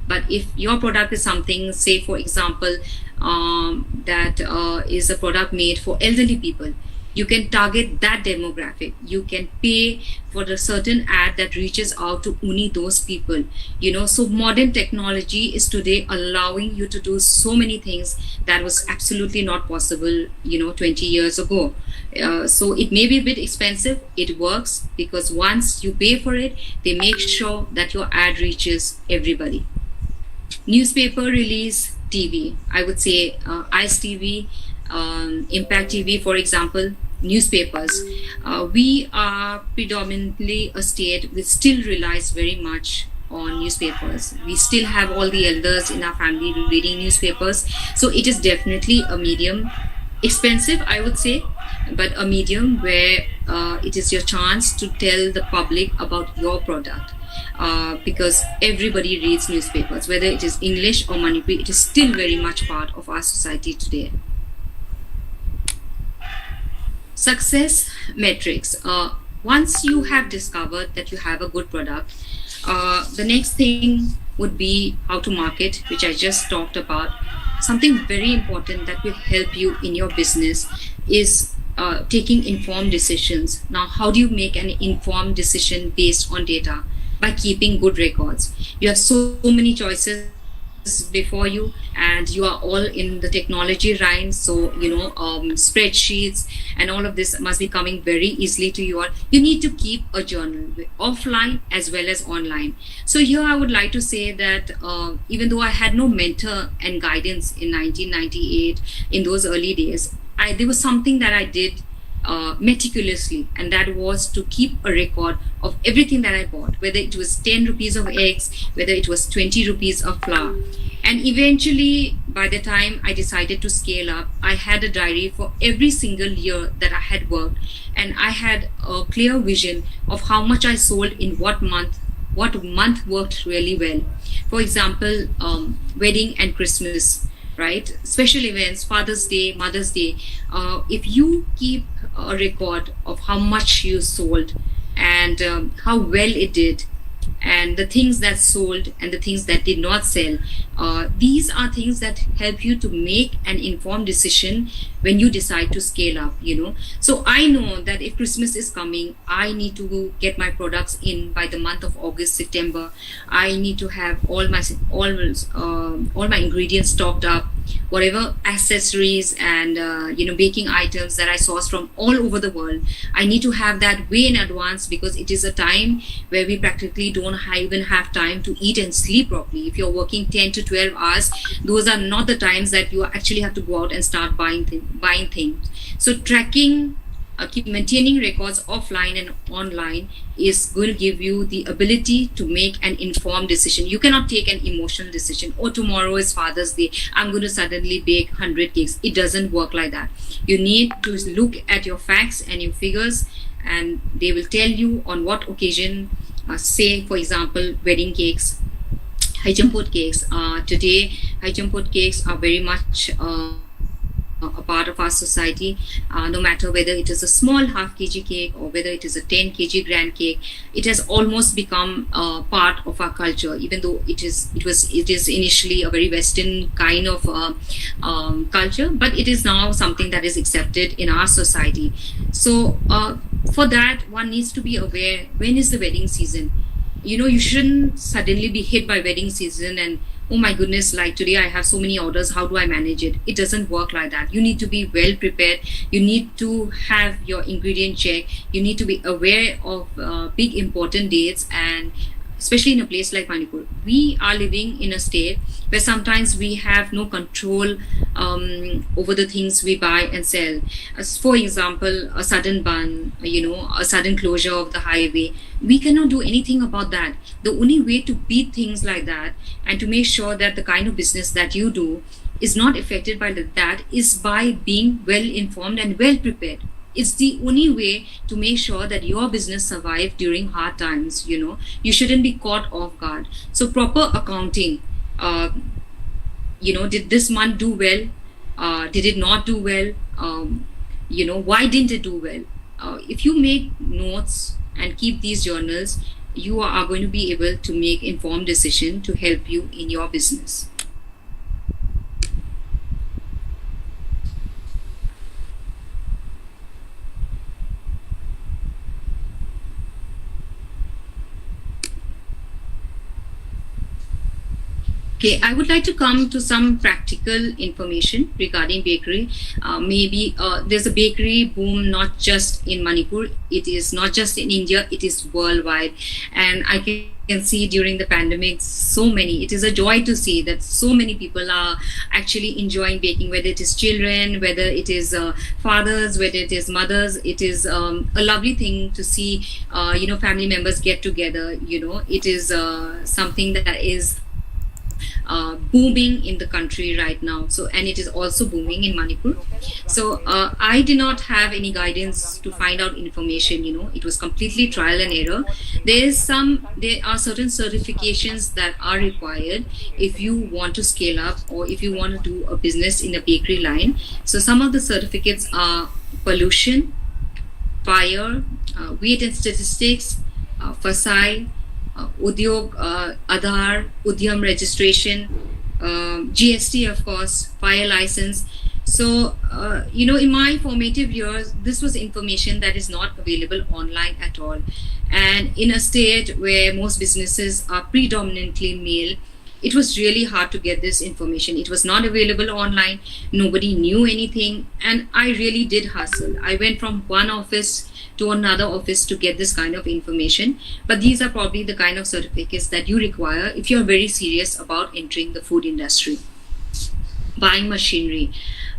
but if your product is something, say for example, that is a product made for elderly people, you can target that demographic. You can pay for a certain ad that reaches out to only those people. So modern technology is today allowing you to do so many things that was absolutely not possible 20 years ago. So it may be a bit expensive. It works because once you pay for it, they make sure that your ad reaches everybody. Newspaper release, TV, I would say ICE TV, Impact TV, for example, newspapers. We are predominantly a state which still relies very much on newspapers. We still have all the elders in our family reading newspapers. So it is definitely a medium, expensive, I would say, but a medium where it is your chance to tell the public about your product. Because everybody reads newspapers, whether it is English or Manipur, it is still very much part of our society today. Success metrics. Once you have discovered that you have a good product, the next thing would be how to market, which I just talked about. Something very important that will help you in your business is taking informed decisions. Now, how do you make an informed decision based on data? By keeping good records. You have so many choices before you, and you are all in the technology line, so spreadsheets and all of this must be coming very easily to you all. You need to keep a journal, offline as well as online. So here I would like to say that even though I had no mentor and guidance in 1998, in those early days, there was something that I did meticulously, and that was to keep a record of everything that I bought, whether it was 10 rupees of eggs, whether it was 20 rupees of flour. And eventually, by the time I decided to scale up, I had a diary for every single year that I had worked, and I had a clear vision of how much I sold in what month worked really well. For example, wedding and Christmas, right? Special events, Father's Day, Mother's Day. If you keep a record of how much you sold and how well it did, and the things that sold and the things that did not sell, these are things that help you to make an informed decision when you decide to scale up. So I know that if Christmas is coming, I need to get my products in by the month of August, September. I need to have all my ingredients stocked up, whatever accessories and baking items that I source from all over the world. I need to have that way in advance, because it is a time where we practically don't even have time to eat and sleep properly. If you're working 10 to 12 hours, those are not the times that you actually have to go out and start buying things. So tracking, maintaining records offline and online is going to give you the ability to make an informed decision. You cannot take an emotional decision. Oh, tomorrow is Father's Day, I'm going to suddenly bake 100 cakes. It doesn't work like that. You need to look at your facts and your figures, and they will tell you on what occasion. Say, for example, wedding cakes, high jump cakes. Today, high jump cakes are very much a part of our society. No matter whether it is a small half kg cake or whether it is a 10 kg grand cake, it has almost become part of our culture. Even though it is initially a very Western kind of culture, but it is now something that is accepted in our society. So for that, one needs to be aware when is the wedding season. You shouldn't suddenly be hit by wedding season and oh my goodness, like today I have so many orders, how do I manage it? It doesn't work like that. You need to be well prepared. You need to have your ingredient check. You need to be aware of big important dates, and especially in a place like Manipur, we are living in a state where sometimes we have no control over the things we buy and sell. As for example, a sudden ban, a sudden closure of the highway, we cannot do anything about that. The only way to beat things like that and to make sure that the kind of business that you do is not affected by that is by being well informed and well prepared. It's the only way to make sure that your business survives during hard times. You shouldn't be caught off guard. So proper accounting, did this month do well? Did it not do well? Why didn't it do well? If you make notes and keep these journals, you are going to be able to make informed decision to help you in your business. Okay, I would like to come to some practical information regarding bakery. Maybe there's a bakery boom not just in Manipur, it is not just in India, it is worldwide. And I can see during the pandemic, it is a joy to see that so many people are actually enjoying baking, whether it is children, whether it is fathers, whether it is mothers. It is a lovely thing to see, family members get together. It is something that is booming in the country right now. And it is also booming in Manipur. So I did not have any guidance to find out information. It was completely trial and error. There are certain certifications that are required if you want to scale up or if you want to do a business in a bakery line. So some of the certificates are pollution, fire, weight and statistics, FASAI, Udyog, Aadhaar, Udyam registration, GST, of course, fire license. So, in my formative years, this was information that is not available online at all. And in a state where most businesses are predominantly male, it was really hard to get this information. It was not available online. Nobody knew anything. And I really did hustle. I went from one office to another office to get this kind of information. But these are probably the kind of certificates that you require if you're very serious about entering the food industry. Buying machinery.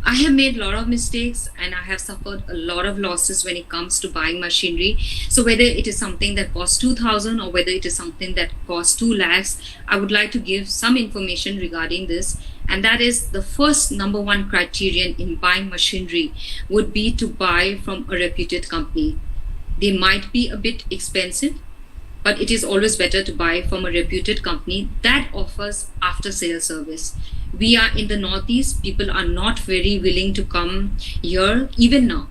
I have made a lot of mistakes and I have suffered a lot of losses when it comes to buying machinery. So whether it is something that costs 2,000 or whether it is something that costs 2 lakhs, I would like to give some information regarding this. And that is the first number one criterion in buying machinery would be to buy from a reputed company. They might be a bit expensive, but it is always better to buy from a reputed company that offers after-sale service. We are in the Northeast, people are not very willing to come here, even now.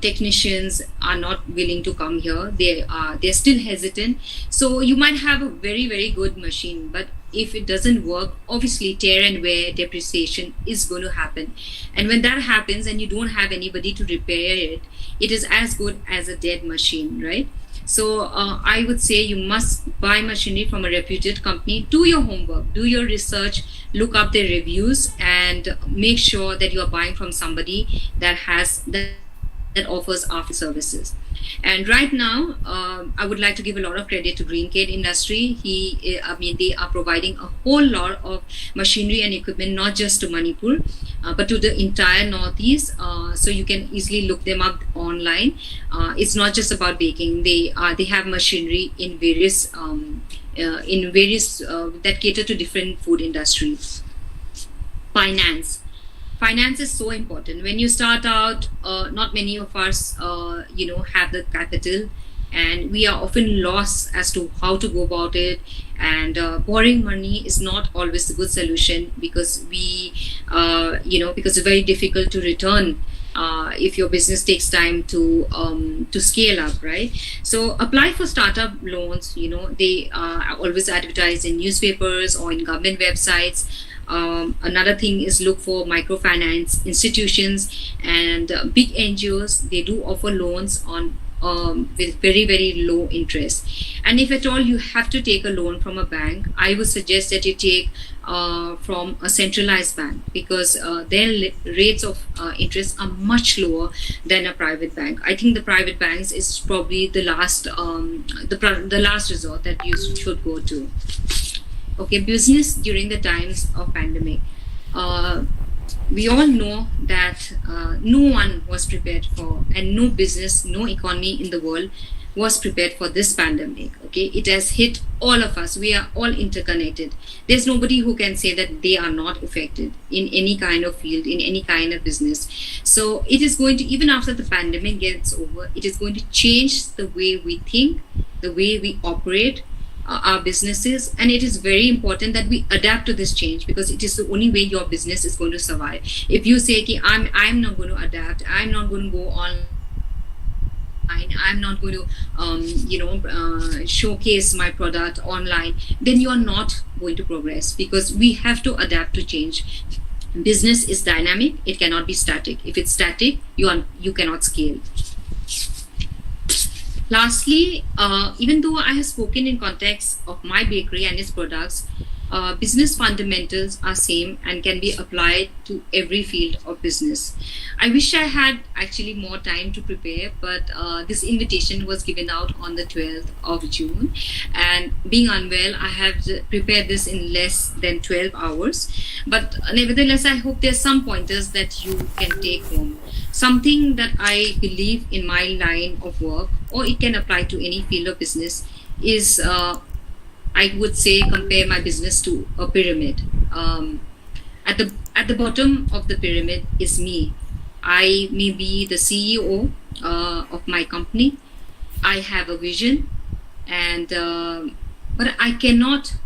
Technicians are not willing to come here. They're still hesitant. So you might have a very, very good machine, but if it doesn't work, obviously tear and wear, depreciation is going to happen. And when that happens and you don't have anybody to repair it, it is as good as a dead machine, right? So I would say you must buy machinery from a reputed company. Do your homework, do your research, look up their reviews, and make sure that you are buying from somebody that offers after services. And right now, I would like to give a lot of credit to Greencade Industry. They are providing a whole lot of machinery and equipment, not just to Manipur, but to the entire Northeast. So you can easily look them up online. It's not just about baking. They have machinery in various that cater to different food industries. Finance is so important. When you start out, not many of us, have the capital, and we are often lost as to how to go about it. And borrowing money is not always a good solution because because it's very difficult to return if your business takes time to scale up, right? So apply for startup loans. They are always advertised in newspapers or in government websites. Another thing is look for microfinance institutions and big NGOs. They do offer loans on with very, very low interest. And if at all you have to take a loan from a bank, I would suggest that you take from a centralized bank, because their rates of interest are much lower than a private bank. I think the private banks is probably the last resort that you should go to. Okay, business during the times of pandemic. We all know that no one was prepared for, and no business, no economy in the world was prepared for this pandemic. Okay, it has hit all of us. We are all interconnected. There's nobody who can say that they are not affected in any kind of field, in any kind of business. So it is going to, even after the pandemic gets over, it is going to change the way we think, the way we operate our businesses, and it is very important that we adapt to this change, because it is the only way your business is going to survive. If you say, I'm not going to adapt, I'm not going to go online, I'm not going to showcase my product online, then you're not going to progress, because we have to adapt to change. Business is dynamic, it cannot be static. If it's static, you cannot scale. Lastly, even though I have spoken in context of my bakery and its products, business fundamentals are same and can be applied to every field of business. I wish I had actually more time to prepare, but this invitation was given out on the 12th of June. And being unwell, I have prepared this in less than 12 hours. But nevertheless, I hope there's some pointers that you can take home. Something that I believe in my line of work, or it can apply to any field of business, is I would say compare my business to a pyramid. At the bottom of the pyramid is me. I may be the CEO of my company. I have a vision, and but I cannot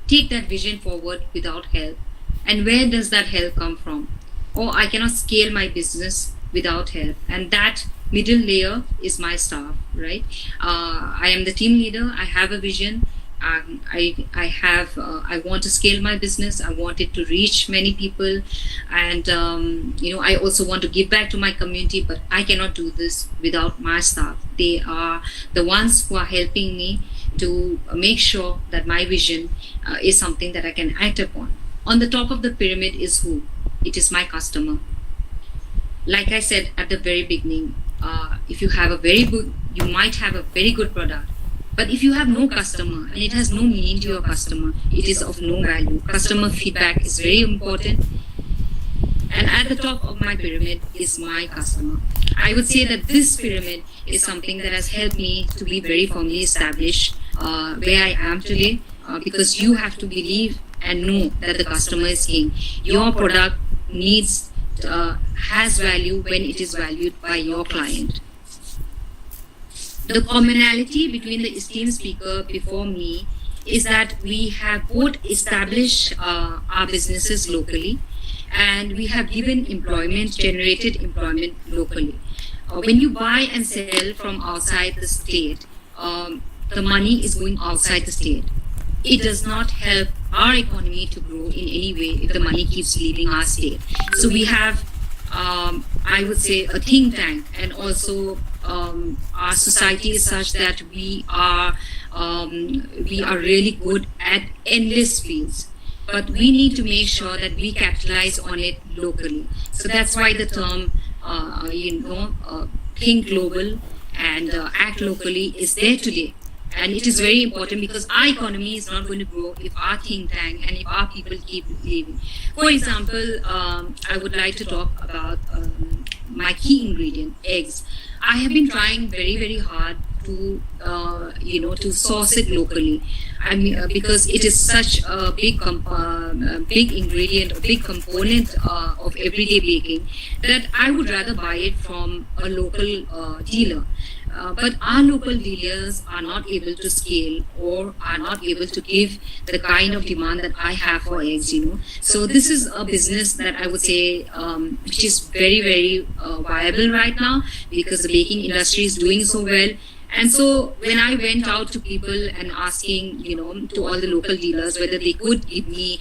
take that vision forward without help. And where does that help come from? Or I cannot scale my business without help. And that middle layer is my staff, right? I am the team leader. I have a vision. I want to scale my business. I want it to reach many people, and I also want to give back to my community. But I cannot do this without my staff. They are the ones who are helping me to make sure that my vision is something that I can act upon. On the top of the pyramid is who? It is my customer. Like I said at the very beginning, if you might have a very good product, but if you have no customer and it has no meaning to your customer, it is of no value. Customer feedback is very important. And at the top of my pyramid is my customer. I would say that this pyramid is something that has helped me to be very firmly established where I am today, because you have to believe and know that the customer is king. Your product has value when it is valued by your client. The commonality between the esteemed speaker before me is that we have both established our businesses locally, and we have generated employment locally. When you buy and sell from outside the state, the money is going outside the state. It does not help our economy to grow in any way if the money keeps leaving our state. So we have, I would say, a think tank, and also our society is such that we are really good at endless fields, but we need to make sure that we capitalize on it locally. So that's why the term, think global and act locally is there today. And it is very important, because our economy is not going to grow if our think tank and if our people keep leaving. For example, I would like to talk about my key ingredient, eggs. I have been trying very, very hard to source it locally. I mean, because it is such a big ingredient, a big component of everyday baking, that I would rather buy it from a local dealer. But our local dealers are not able to scale, or are not able to give the kind of demand that I have for eggs, So this is a business that I would say which is very, very viable right now, because the baking industry is doing so well. And so when I went out to people and asking, to all the local dealers whether they could give me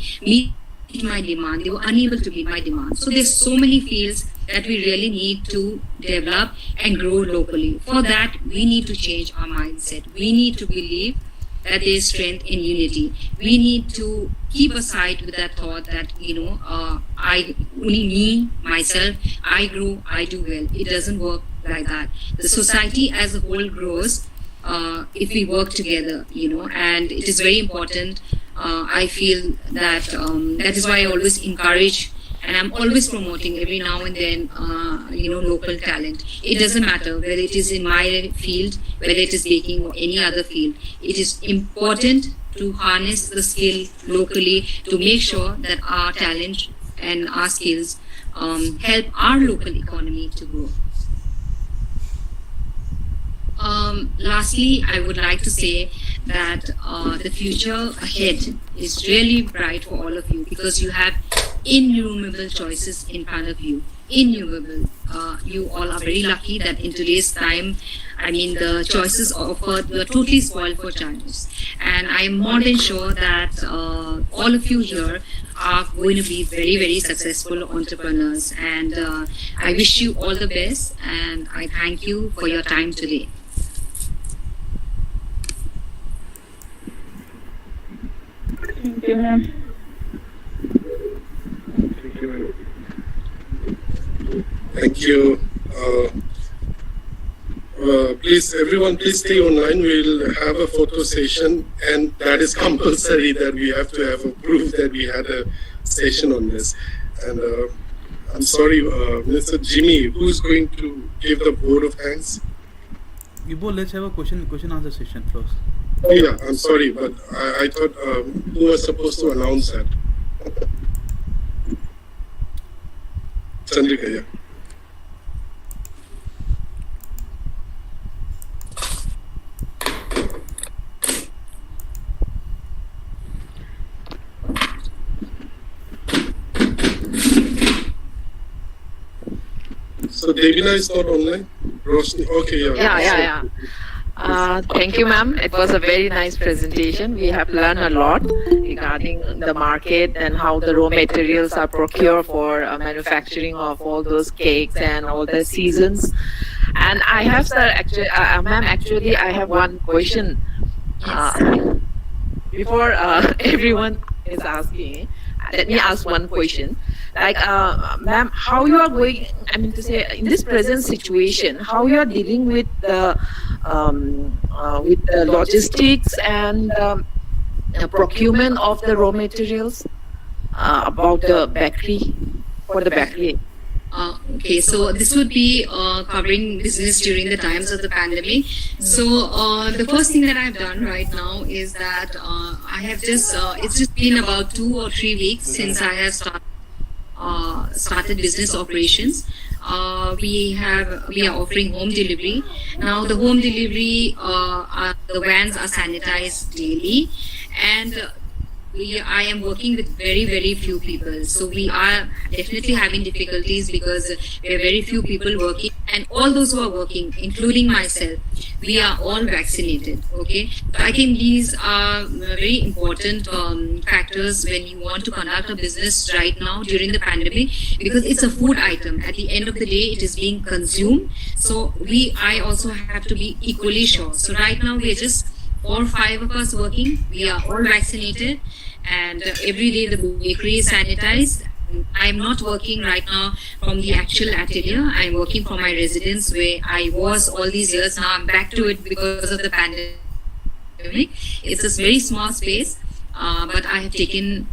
meet my demand. They were unable to meet my demand. So there's so many fields that we really need to develop and grow locally. For that, we need to change our mindset. We need to believe that there is strength in unity. We need to keep aside with that thought that, I only me, myself, I grow, I do well. It doesn't work like that. The society as a whole grows if we work together, and it is very important. I feel that that is why I always encourage, and I'm always promoting every now and then, local talent. It doesn't matter whether it is in my field, whether it is baking or any other field. It is important to harness the skill locally to make sure that our talent and our skills help our local economy to grow. Lastly, I would like to say that the future ahead is really bright for all of you because you have innumerable choices in front of you. Innumerable. You all are very lucky that in today's time, the choices offered were totally spoiled for choices. And I'm more than sure that all of you here are going to be very, very successful entrepreneurs. And I wish you all the best, and I thank you for your time today. Thank you, ma'am. Thank you. Please, everyone, please stay online. We'll have a photo session, and that is compulsory that we have to have a proof that we had a session on this. And I'm sorry, Mr. Jimmy, who's going to give the vote of thanks? Ibo, let's have a question answer session first. Oh yeah, I'm sorry, but I thought who was supposed to announce that? Chandrika, yeah. So Devina is not online? Roshni, okay, yeah. Yeah. Thank you, ma'am. It was a very nice presentation. We have learned a lot regarding the market and how the raw materials are procured for manufacturing of all those cakes and all the seasons. And I have, sir, ma'am, actually, I have one question. Before everyone is asking, let me ask one question. Like, ma'am, how you are going, to say, in this present situation, how you are dealing with the logistics and procurement of the raw materials about the bakery, for the bakery? Okay, so this would be covering business during the times of the pandemic. So the first thing that I've done right now is that I have just, it's just been about 2 or 3 weeks since I have started business operations. We are offering home delivery. Now the home delivery, the vans are sanitized daily, and I am working with very, very few people. So we are definitely having difficulties because there are very few people working, and all those who are working, including myself, we are all vaccinated. Okay, so I think these are very important factors when you want to conduct a business right now during the pandemic, because it's a food item. At the end of the day, it is being consumed. So I also have to be equally sure. So right now we are just 4 or 5 of us working. We are all vaccinated, and every day the bakery is sanitized. I'm not working right now from the actual atelier. I'm working from my residence where I was all these years. Now I'm back to it because of the pandemic. It's a very small space, but I have taken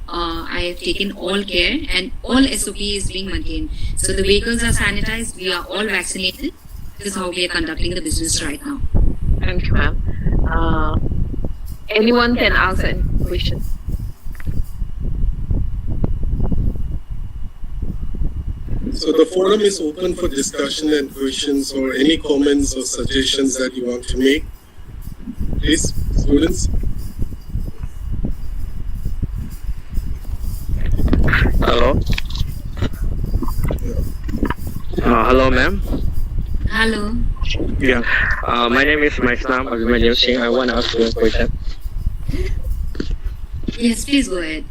all care, and all SOP is being maintained. So the vehicles are sanitized. We are all vaccinated. This is how we are conducting the business right now. Thank you, ma'am. Anyone can ask any question. So the forum is open for discussion and questions or any comments or suggestions that you want to make. Please, students. Hello. Hello, ma'am. Hello. Yeah. My name is Maisnam Abhimanyu Singh. I want to ask you a question. Yes, please go ahead.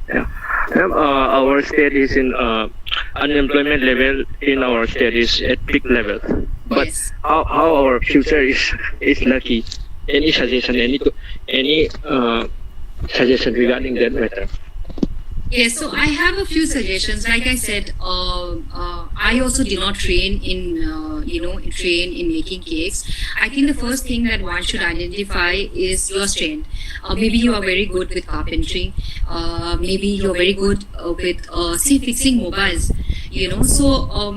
Yeah. Our state is in unemployment level in our state is at peak level. But Yes. how our future is lucky? Any suggestion? Any suggestion regarding that matter? Yes, so I have a few suggestions. Like I said, I also did not train in, train in making cakes. I think the first thing that one should identify is your strength. Maybe you are very good with carpentry. Maybe you're very good with, say, fixing mobiles. So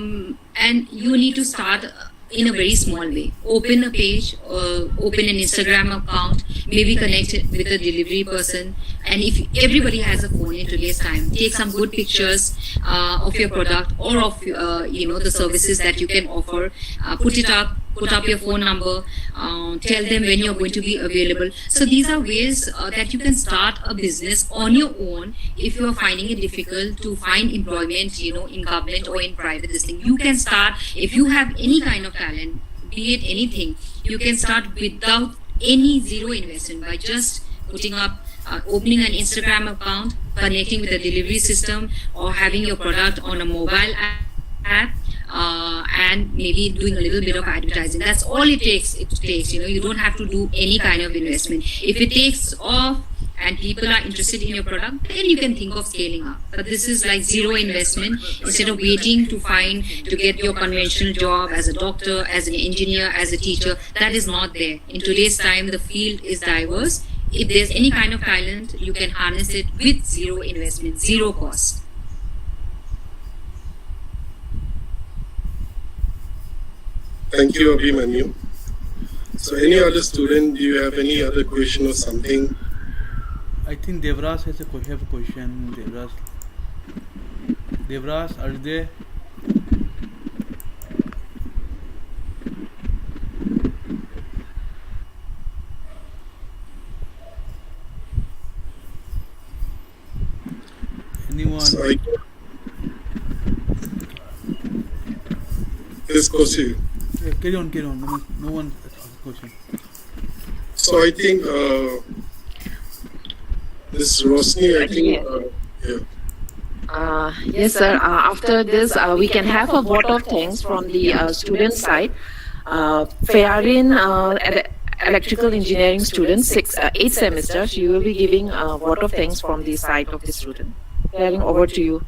and you need to start in a very small way. Open a page, open an Instagram account, maybe connect it with a delivery person. And if everybody has a phone in today's time, take some good pictures of your product or of the services that you can offer. Put up your phone number, tell them when you're going to be available. So these are ways that you can start a business on your own if you are finding it difficult to find employment, in government or in private. This thing you can start if you have any kind of talent, be it anything. You can start without any zero investment by just putting up. Opening an Instagram account, connecting with a delivery system, or having your product on a mobile app, and maybe doing a little bit of advertising. That's all it takes. You don't have to do any kind of investment. If it takes off and people are interested in your product, then you can think of scaling up. But this is like zero investment. Instead of waiting to get your conventional job as a doctor, as an engineer, as a teacher, that is not there. In today's time, the field is diverse. If there's any kind of talent, you can harness it with zero investment, zero cost. Thank you, Abhimanyu. So any other student, do you have any other question or something? I think Devras have a question. Devras, are you there? Anyone? So Yes, Kosi. Yeah, carry on. No one asked a question. So I think this Rosni, I think, yeah. Yes, sir. After this, we can have a vote of thanks from the student side. Farin, electrical engineering student, 8 semesters, you will be giving a vote of thanks from the side of the student. Farin, over to you.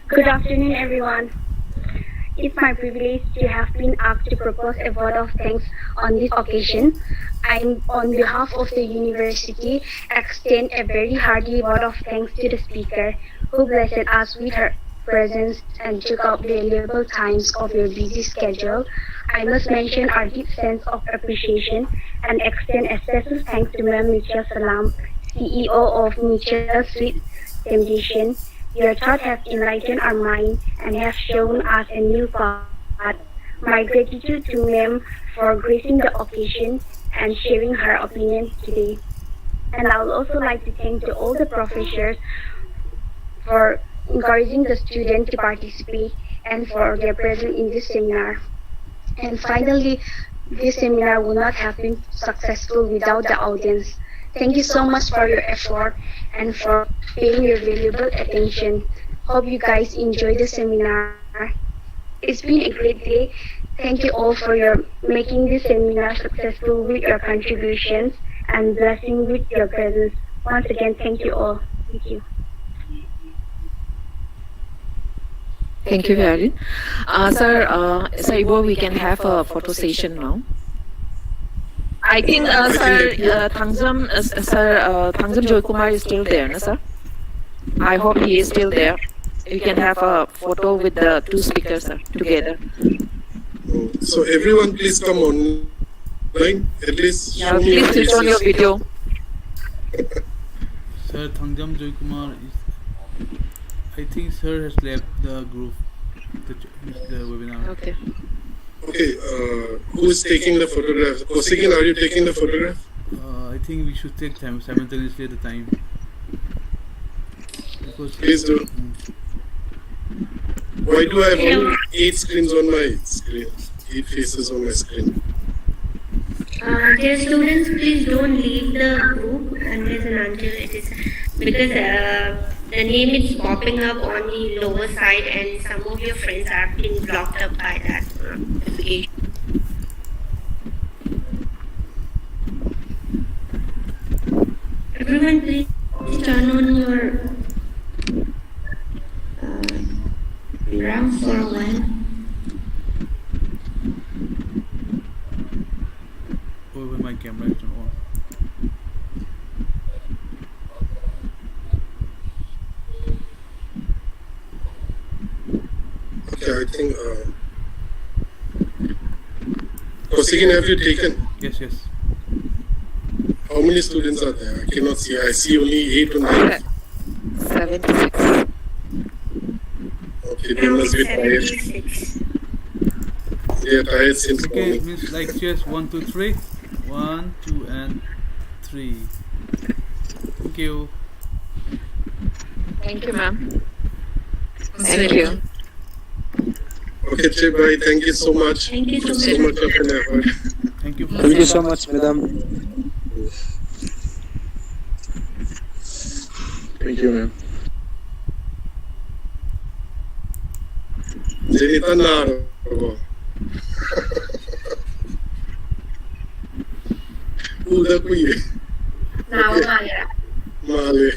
Good afternoon, everyone. It's my privilege to have been asked to propose a vote of thanks on this occasion. I, on behalf of the university, extend a very hearty vote of thanks to the speaker who blessed us with her presence and took up valuable times of your busy schedule. I must mention our deep sense of appreciation and extend a special thanks to Ma'am Michelle Salam, CEO of Michelle Sweet Temptation. Your thoughts have enlightened our mind and have shown us a new path. My gratitude to Ma'am for gracing the occasion and sharing her opinion today. And I would also like to thank to all the professors for encouraging the students to participate and for their presence in this seminar. And finally, this seminar would not have been successful without the audience. Thank you so much for your effort and for paying your valuable attention. Hope you guys enjoy the seminar. It's been a great day. Thank you all for your making this seminar successful with your contributions and blessing with your presence. Once again, thank you all. Thank you. Thank you, Farin. Sir, Ibo, we can have a photo session now. I think, sir, Thangzam Joykumar is still there, no, sir? I hope he is still there. We can have a photo with the two speakers, sir, together. So everyone, please come online. At least. Yeah, please switch on your video. Sir, Thangzam Joykumar is. I think sir has left the group, the webinar. Okay. Okay, who is taking the photograph? Kosikin, are you taking the photograph? I think we should take time simultaneously at the time. Because Please do. Why do I have only 8 screens on my screen? 8 faces on my screen. Dear students, please don't leave the group unless and until it is, because the name is popping up on the lower side and some of your friends have been blocked up by that notification. Everyone, please turn on your RAM for a while. Oh, my camera is not on. Okay, I think. Kosikin, have you taken? Yes, yes. How many students are there? I cannot see. I see only 8 or 9. 76. Okay, they must be tired. 76. They are tired since Okay, morning. means like just 1, 2, 3. 1, 2, and 3. Thank you. Thank you, ma'am. Thank you. Okay, Chibai, thank you so much. Thank you so So much. much of an effort. Thank you. Thank you so much, madam. Thank you, ma'am. Jenita Naro. Uda kuye. Male.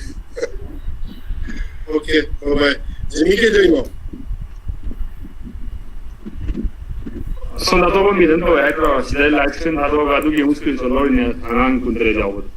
Okay, bye-bye. Jimike Joimo. 손나도가 믿은 또 애가 시대 라이츠는 하도가 누기 우스킬 솔로리네 당한 군들의 자원